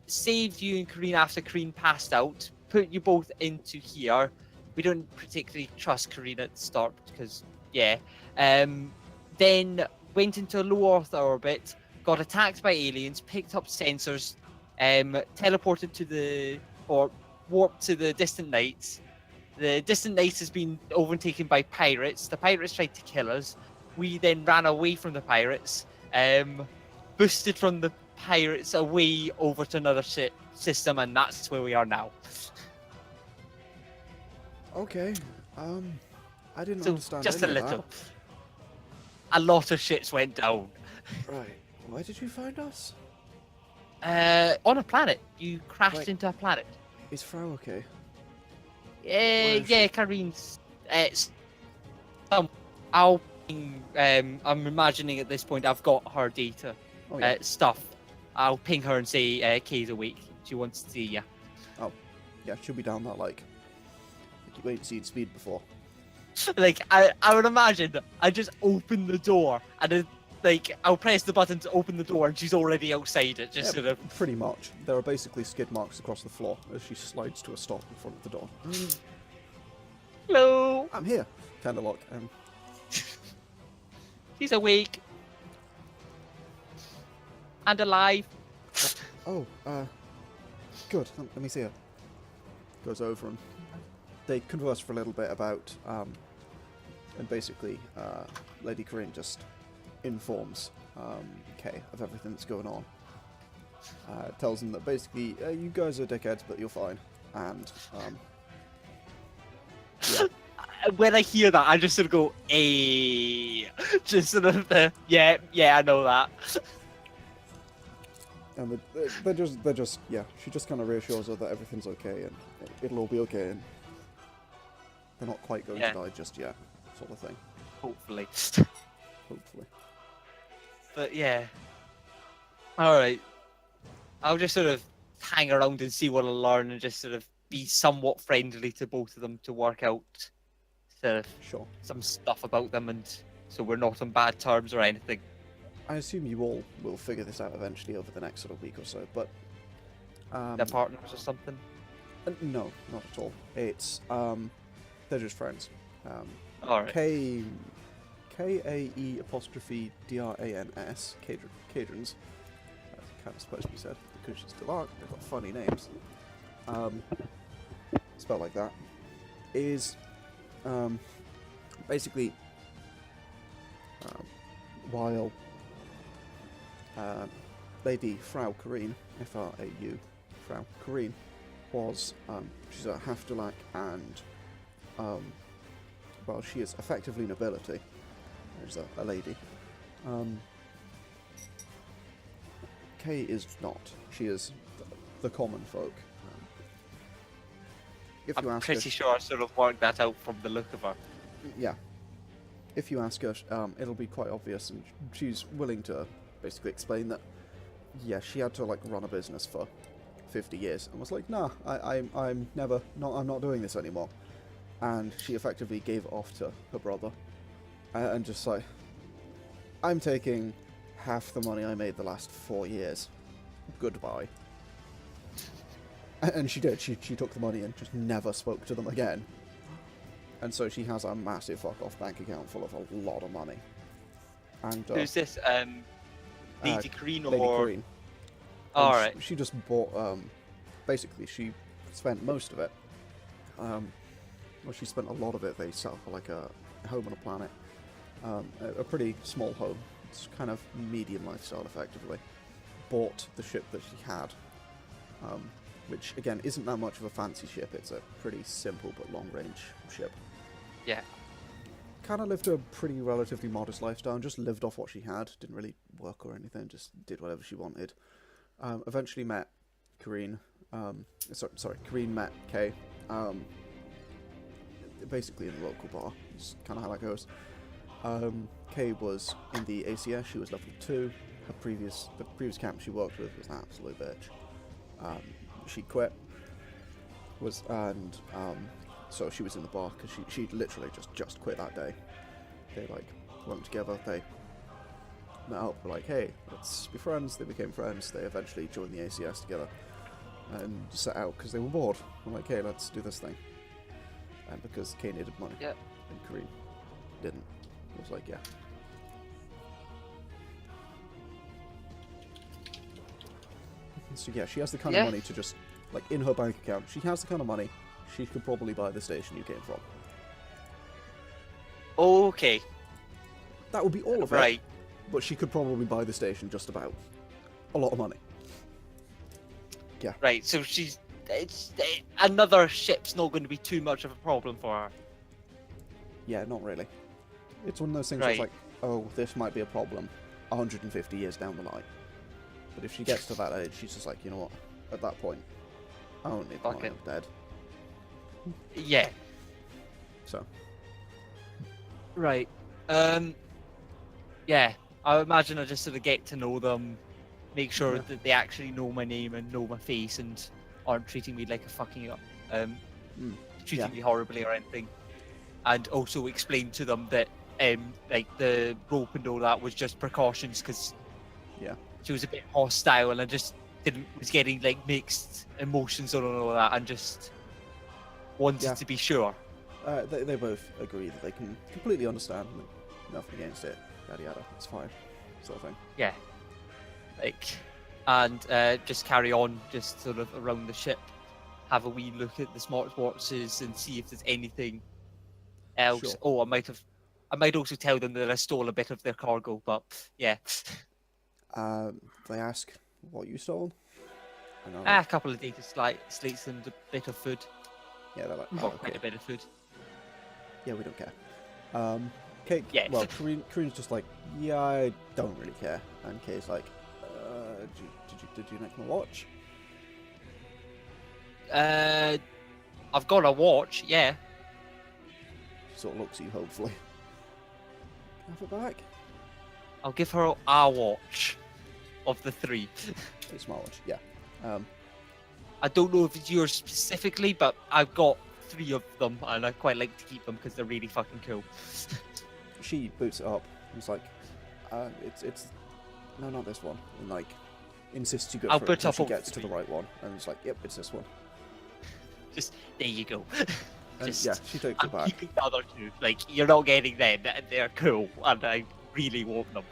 saved you and Kareen after Kareen passed out, put you both into here. We don't particularly trust Kareen at the start because, yeah. Then went into a low Earth orbit, got attacked by aliens, picked up sensors, teleported warped to the distant nights. The distant nights has been overtaken by pirates. The pirates tried to kill us. We then ran away from the pirates, boosted from the pirates away over to another system, and that's where we are now. Okay. I didn't So understand just a any of little. A lot of shits went down. that. Right. Where did you find us? On a planet. You crashed Wait. into a planet. Is Frau okay? is Yeah, she? Karine's. I'll. I'm imagining at this point I've got her data Oh yeah. stuff. I'll ping her and say Kay's awake. She wants to see you. Yeah, she'll be down that like you ain't seen speed before. Like I would imagine I just open the door and then, like I'll press the button to open the door and she's already outside it. Just Yeah, sort of. Pretty much. There are basically skid marks across the floor as she slides to a stop in front of the door. Hello. I'm here. Kind of look. She's awake and alive. Oh, good. Let me see her. Goes over and they converse for a little bit about, and basically, Lady Corinne just informs Kay of everything that's going on. Tells them that basically, you guys are dickheads, but you're fine. And, yeah. When I hear that, I just sort of go, "Hey," just sort of, yeah, I know that. And they're just, yeah, she just kind of reassures her that everything's okay and it'll all be okay and they're not quite going to die just yet, sort of thing. Hopefully. Hopefully. But yeah. Alright. I'll just sort of hang around and see what I learn and just sort of be somewhat friendly to both of them to work out sort of Sure. some stuff about them and so we're not on bad terms or anything. I assume you all will figure this out eventually over the next sort of week or so, but... They're partners or something? No, not at all. It's, they're just friends. Alright. K-A-E apostrophe D-R-A-N-S, Cadrons. That's kind of supposed to be said, because she's still are. They've got funny names. Spelled like that. Is, basically, while Lady Frau Corinne, F-R-A-U, Frau Corinne, was, she's a half-Dulac and, well, she is effectively nobility. There's a lady. Kay is not. She is the common folk. If you I'm ask her, pretty sure I sort of worked that out from the look of her. yeah. If you ask her, it'll be quite obvious, and she's willing to basically explain that. Yeah, she had to like run a business for 50 years, and was like, nah, I'm not doing this anymore. And she effectively gave it off to her brother, and just like, I'm taking half the money I made the last 4 years. Goodbye. And she did. She took the money and just never spoke to them again. And so she has a massive fuck-off bank account full of a lot of money. And Who's this? Lady Corinne or... Lady Corinne. Alright. She just bought, basically she spent most of it. Well, she spent a lot of it. They set up like a home on a planet. A pretty small home. It's kind of medium lifestyle, effectively. Bought the ship that she had. Which, again, isn't that much of a fancy ship. It's a pretty simple but long-range ship. Yeah. Kind of lived a pretty relatively modest lifestyle and just lived off what she had. Didn't really work or anything, just did whatever she wanted. Eventually met Corinne. Sorry, Corinne met Kay. Basically in a local bar. It's kind of how that goes. Kay was in the ACS. She was level 2. The previous camp she worked with was an absolute bitch. She quit. So she was in the bar because she literally just quit that day. They like went together. They met up. Were like, hey, let's be friends. They became friends. They eventually joined the ACS together and set out because they were bored. I'm like, hey, let's do this thing. And because Kay needed money, Yep. and Corinne didn't. It was like, yeah. So yeah, she has the kind of money to just, like, in her bank account, she has the kind of money she could probably buy the station you came from. Okay. That would be all of it. Right. But she could probably buy the station just about. A lot of money. Yeah. Right, so another ship's not going to be too much of a problem for her. Yeah, not really. It's one of those things Right. that's like, oh, this might be a problem 150 years down the line. But if she gets to that age, she's just like, you know what? At that point, I don't need the Fuck money, it. I'm dead. Yeah. So, Right. Yeah. I imagine I just sort of get to know them, make sure Yeah. that they actually know my name and know my face and aren't treating me like a fucking treating Yeah. me horribly or anything. And also explain to them that like the rope and all that was just precautions because yeah. she was a bit hostile and I just was getting like mixed emotions on all of that and just wanted Yeah. to be sure. They both agree that they can completely understand, nothing against it, yada yada, it's fine, sort of thing. Yeah. Like, and just carry on, just sort of around the ship, have a wee look at the smartwatches and see if there's anything else. Sure. Oh, I might also tell them that I stole a bit of their cargo, but yeah. They ask what you stole. And A couple of data slates and a bit of food. yeah, they're like, Or oh, quite okay. a bit of food. Yeah, we don't care. Kate, Yeah. well, Karina's just like, yeah, I don't really care. And Kate's like, did you nick my watch? I've got a watch, yeah. She sort of looks at you hopefully. Have it back? I'll give her a watch of the 3. A smartwatch, yeah. I don't know if it's yours specifically, but I've got 3 of them, and I quite like to keep them because they're really fucking cool. She boots it up and is like, it's no, not this one. And like, insists you go I'll for it boot until up she all gets to the 3. right one. And it's like, yep, it's this one. Just there you go. And Just, yeah, she takes I'm it back. keeping the other 2. Like, you're not getting them. They're cool, and I really want them.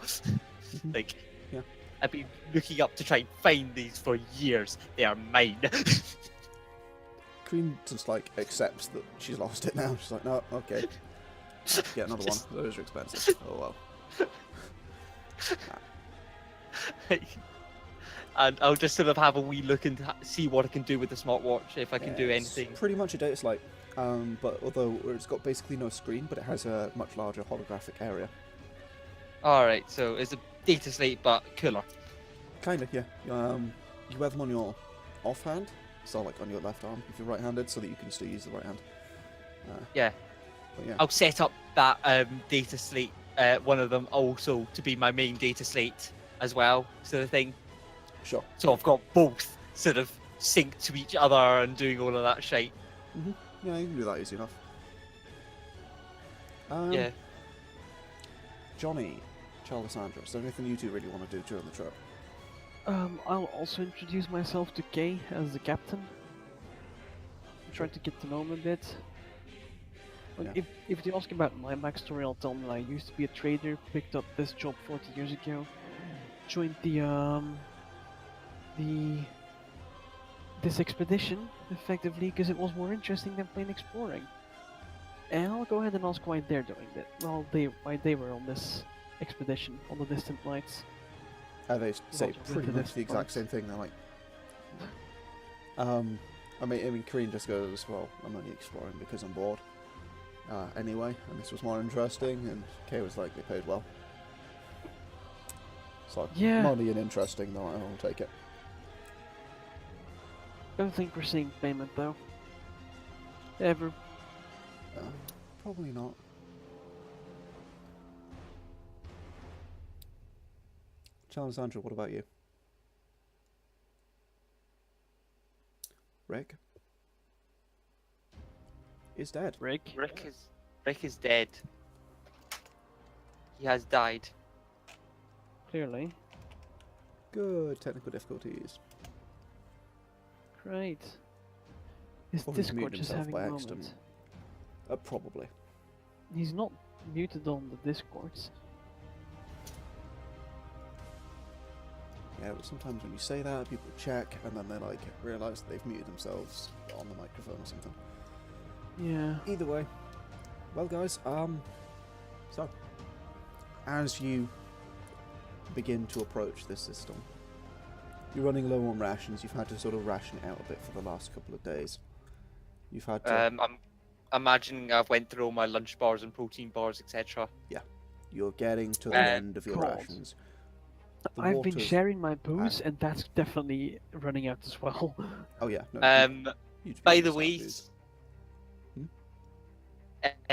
Like, Yeah. I've been looking up to try and find these for years. They are mine. Queen just like accepts that she's lost it now. She's like, no, okay. Get another Just- one. Those are expensive. Oh well. And I'll just sort of have a wee look and see what I can do with the smartwatch, if I can do It's anything. pretty much a data slate. But although it's got basically no screen, but it has a much larger holographic area. Alright, so it's a data slate, but cooler. Kinda, yeah. You wear them on your offhand, so like on your left arm if you're right-handed, so that you can still use the right hand. Yeah. But yeah. I'll set up that data slate, one of them also to be my main data slate as well, sort of thing. Sure. So I've got both sort of synced to each other and doing all of that shit. Yeah, you can do that easy enough. Yeah. Johnny, Charlissandra, is there anything you two really want to do during the trip? I'll also introduce myself to Kay as the captain. Try to get to know him a bit. But Yeah. if they ask about my backstory, I'll tell them that I used to be a trader, picked up this job 40 years ago, joined this expedition effectively because it was more interesting than plain exploring. And I'll go ahead and ask why they're doing it. Well, why they were on this expedition on the distant lights. They say Well, pretty with much this the exact box. same thing. They're like, I mean, Kareen just goes, well, I'm only exploring because I'm bored. Anyway, and this was more interesting, and Kay was like, they paid well. So, Yeah. money and interesting, though, I'll take it. Don't think we're seeing payment though. Ever. Probably not. Charlissandra, what about you? Rick? Is dead. Rick. Rick is dead. He has died. Clearly. Good technical difficulties. Great. His Or he's Discord muted just himself having by a accident. moment. Probably. He's not muted on the Discords. Yeah, but sometimes when you say that, people check, and then they like realise they've muted themselves on the microphone or something. Yeah. Either way, well, guys, so as you begin to approach this system, you're running low on rations. You've had to sort of ration it out a bit for the last couple of days. You've had to. imagining I've went through all my lunch bars and protein bars, etc. You're getting to the Oh, end of your God. rations. The I've been water's- sharing my booze, and that's definitely running out as well. Oh yeah. No, you'd By be the sad, way, dude.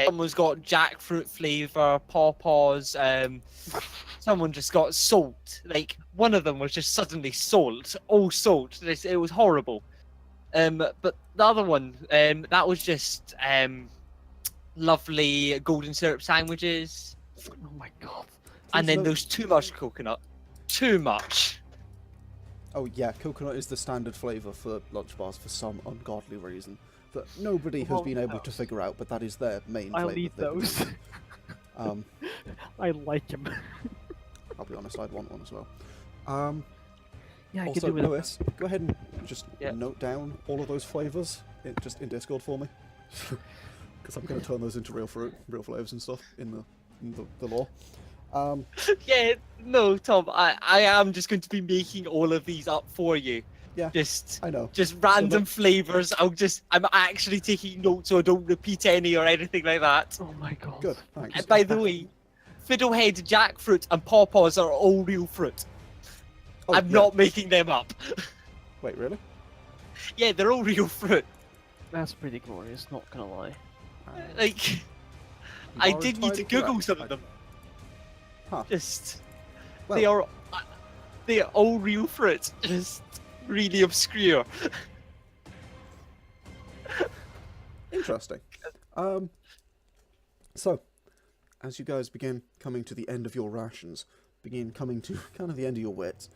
someone's got jackfruit flavor, pawpaws. Someone just got salt. Like one of them was just suddenly salt, all salt. It was horrible. But the other one, that was just lovely golden syrup sandwiches, Oh my god. and then no- there's too much coconut. Too much. Oh yeah, coconut is the standard flavour for lunch bars for some ungodly reason that nobody has Well, been able to figure out, but that is their main I'll flavour. eat they've been those. using. I like them. I'll be honest, I'd want one as well. Yeah, I Also, could do with it. Lewis, go ahead and just Yeah. note down all of those flavours just in Discord for me, because I'm going to turn those into real fruit, real flavours and stuff in the lore. Yeah, no, Tom, I am just going to be making all of these up for you. Yeah, Just I know. random flavors. I'm actually taking notes so I don't repeat any or anything like that. Oh my god. Good, thanks. And by the way, fiddlehead, jackfruit, and pawpaws are all real fruit. Oh, I'm yeah. not making them up. Wait, really? Yeah, they're all real fruit. That's pretty glorious, not gonna lie. Like, You I are did need to entirely Google correct. some of them. Huh. Just, Well, they are all real fruit. Just really obscure. Interesting. So, as you guys begin coming to the end of your rations, begin coming to kind of the end of your wits,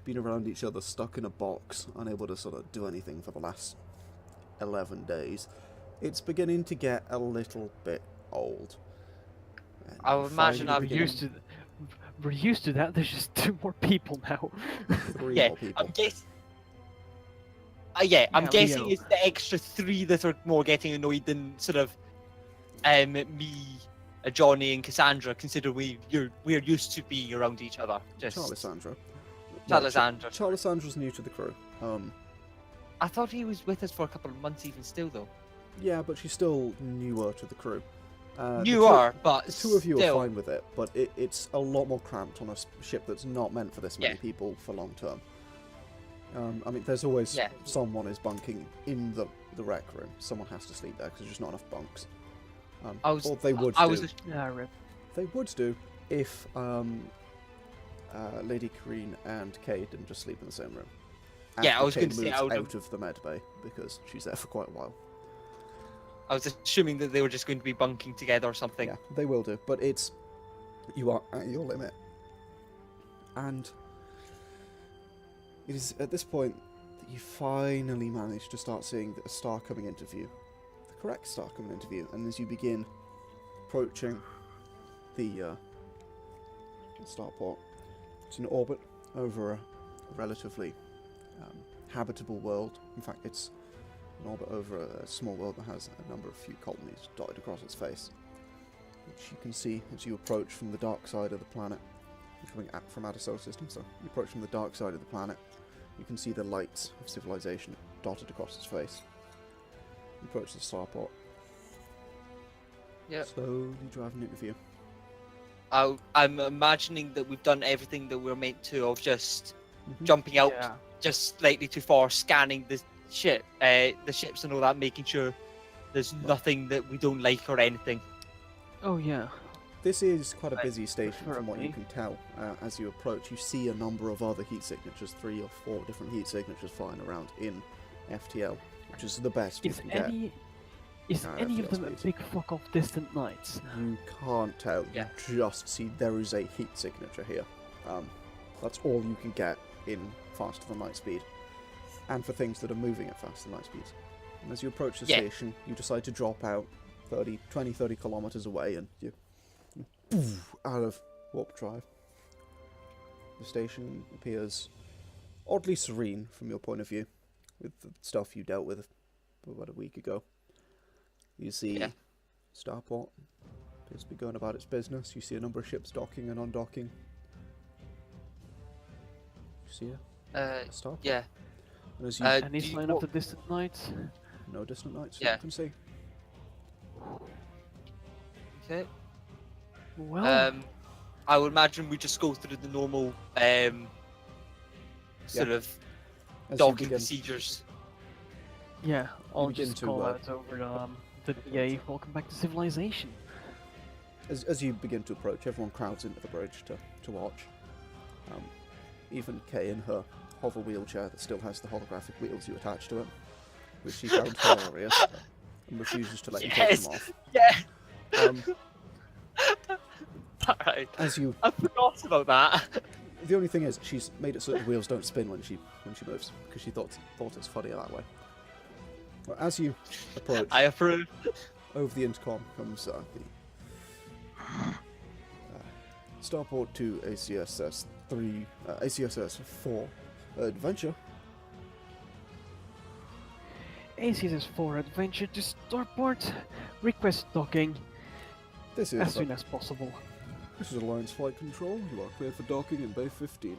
being around each other, stuck in a box, unable to sort of do anything for the last 11 days, it's beginning to get a little bit old. And I you would imagine finally I'm begin- We're used to that. There's just 2 more people now. 3 Yeah, more people. I'm guessing. I'm Yeah, guessing Leo. it's the extra 3 that are more getting annoyed than sort of me, Johnny, and Cassandra. Consider we're used to being around each other. Just Charlissandra. Charlissandra. Charlissandra's new to the crew. I thought he was with us for a couple of months, even still though. Yeah, but she's still newer to the crew. Newer, but The two of you still. are fine with it, but it's a lot more cramped on a ship that's not meant for this many Yeah. people for long term. I mean, there's always Yeah. someone is bunking in the rec room. Someone has to sleep there because there's just not enough bunks. Or they would I do. was. Yeah, rip. They would do if Lady Kareen and Kay didn't just sleep in the same room. Yeah, I After was Kay going to say, moves I would out of the med bay because she's there for quite a while. I was assuming that they were just going to be bunking together or something. Yeah, they will do, but you are at your limit. And it is at this point that you finally manage to start seeing a star coming into view. The correct star coming into view, and as you begin approaching the starport, it's in orbit over a relatively habitable world. In fact, it's an orbit over a small world that has a number of few colonies dotted across its face, which you can see as you approach from the dark side of the planet. You're coming from outer solar system, so you approach from the dark side of the planet. You can see the lights of civilization dotted across its face. You approach the starport. Yep. Slowly driving into view. I'm imagining that we've done everything that we're meant to, of just Mhm. jumping out Yeah. just slightly too far, scanning the ships and all that, making sure there's nothing that we don't like or anything. Oh yeah. This is quite a busy station from what you preferably. can tell. As you approach, you see a number of other heat signatures, 3 or 4 different heat signatures flying around in FTL, which is the best you Is can get. is No, any of FTL them a speed. big fuck off distant knights? You can't tell. Yeah. You just see there is a heat signature here. That's all you can get in faster than light speed, and for things that are moving at faster than light speeds. And as you approach the Yeah. station, you decide to drop out 20-30 kilometers away, and you poof, out of warp drive. The station appears oddly serene from your point of view, with the stuff you dealt with about a week ago. You see Yeah. Starport appears to be going about its business. You see a number of ships docking and undocking. You see a Starport. Yeah. And as you Uh, Any do you sign of wa- the distant knights? no distant lights Yeah. you can see. it. Well, I would imagine we just go through the normal sort of As you docking begin, procedures. yeah, I'll begin just to, call out over the PA. Welcome back to civilization. as you begin to approach, everyone crowds into the bridge to watch. Even Kay in her hover wheelchair that still has the holographic wheels you attach to it, which she found hilarious and refuses to let you take Yes. them off. Yeah. Um, Alright. as you, I forgot about that. the only thing is, she's made it so the wheels don't spin when she moves because she thought it's funnier that way. Well, as you approach, I approve. over the intercom comes the starport to ACSS 3, ACSS 4 adventure. ACSS 4 adventure to starport. Request docking This as is soon as possible. This is Alliance Flight Control. You are clear for docking in Bay 15.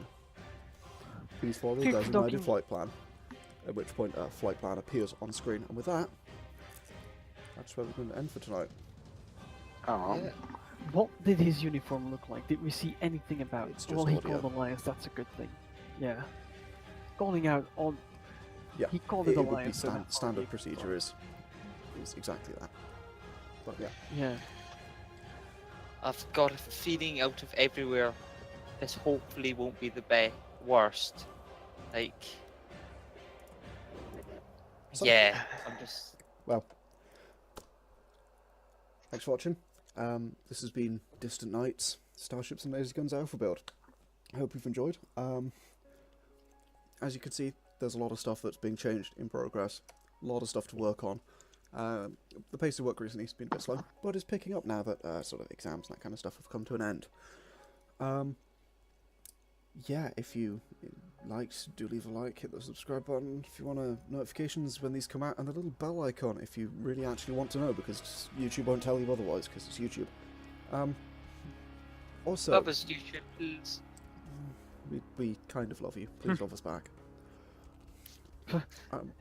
Please follow the Clear for designated docking. flight plan. At which point, a flight plan appears on screen. And with that, that's where we're going to end for tonight. Oh. Yeah. What did his uniform look like? Did we see anything about It's it? just Well, he audio. called Alliance, that's a good thing. Yeah. Calling out on... Yeah, He called it it would be Alliance. so that's standard already- procedure is exactly that. But yeah, Yeah. I've got a feeling out of everywhere, this hopefully won't be the worst. Like, So- yeah, I'm just. well, thanks for watching. This has been Distant Nights, Starships and Laserguns Alpha build. I hope you've enjoyed. As you can see, there's a lot of stuff that's being changed in progress. A lot of stuff to work on. The pace of work recently has been a bit slow, but it's picking up now that sort of exams and that kind of stuff have come to an end. Yeah, if you liked, do leave a like, hit the subscribe button if you want notifications when these come out, and the little bell icon if you really actually want to know, because YouTube won't tell you otherwise, because it's YouTube. Also, That was YouTube, please. we kind of love you. Please love us back.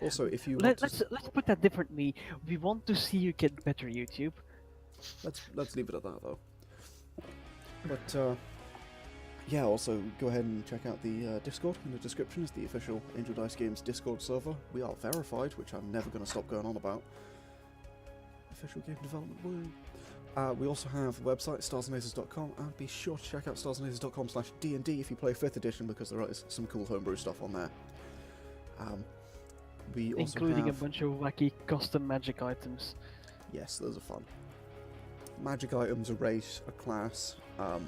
Also, if you want Let's put that differently. We want to see you get better, YouTube. let's leave it at that though. But yeah, also go ahead and check out the Discord in the description. It's the official Angel Dice Games Discord server. We are verified, which I'm never going to stop going on about. Official game development woo. We also have a website, starsandlasers.com, and be sure to check out starsandlasers.com/D&D if you play 5th edition, because there is some cool homebrew stuff on there. We also Including have... a bunch of wacky custom magic items. Yes, those are fun. Magic items, a race, a class, a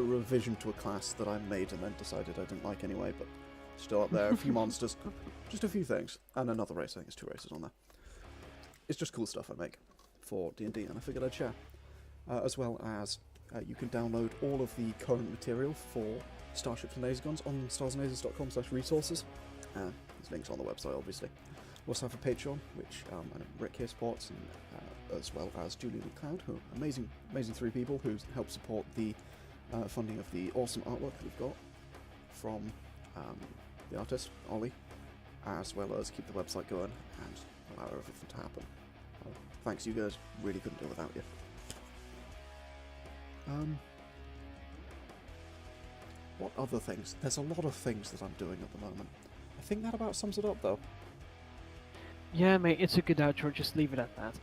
revision to a class that I made and then decided I didn't like anyway, but still up there. A few monsters, just a few things, and another race. I think there's 2 races on there. It's just cool stuff I make for D&D, and I figured I'd share. As well as you can download all of the current material for Starships and Laserguns on starsandlasers.com/resources. There's links on the website, obviously. We also have a Patreon, which I know Rick here supports, and as well as Julie McLeod, who are amazing 3 people who help support the funding of the awesome artwork that we've got from the artist, Ollie, as well as keep the website going and allow everything to happen. Thanks, you guys. Really couldn't do without you. What other things? There's a lot of things that I'm doing at the moment. I think that about sums it up, though. Yeah, mate, it's a good outro. Just leave it at that.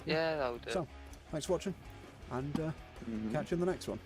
Yeah, that would do. So, thanks for watching, and catch you in the next one.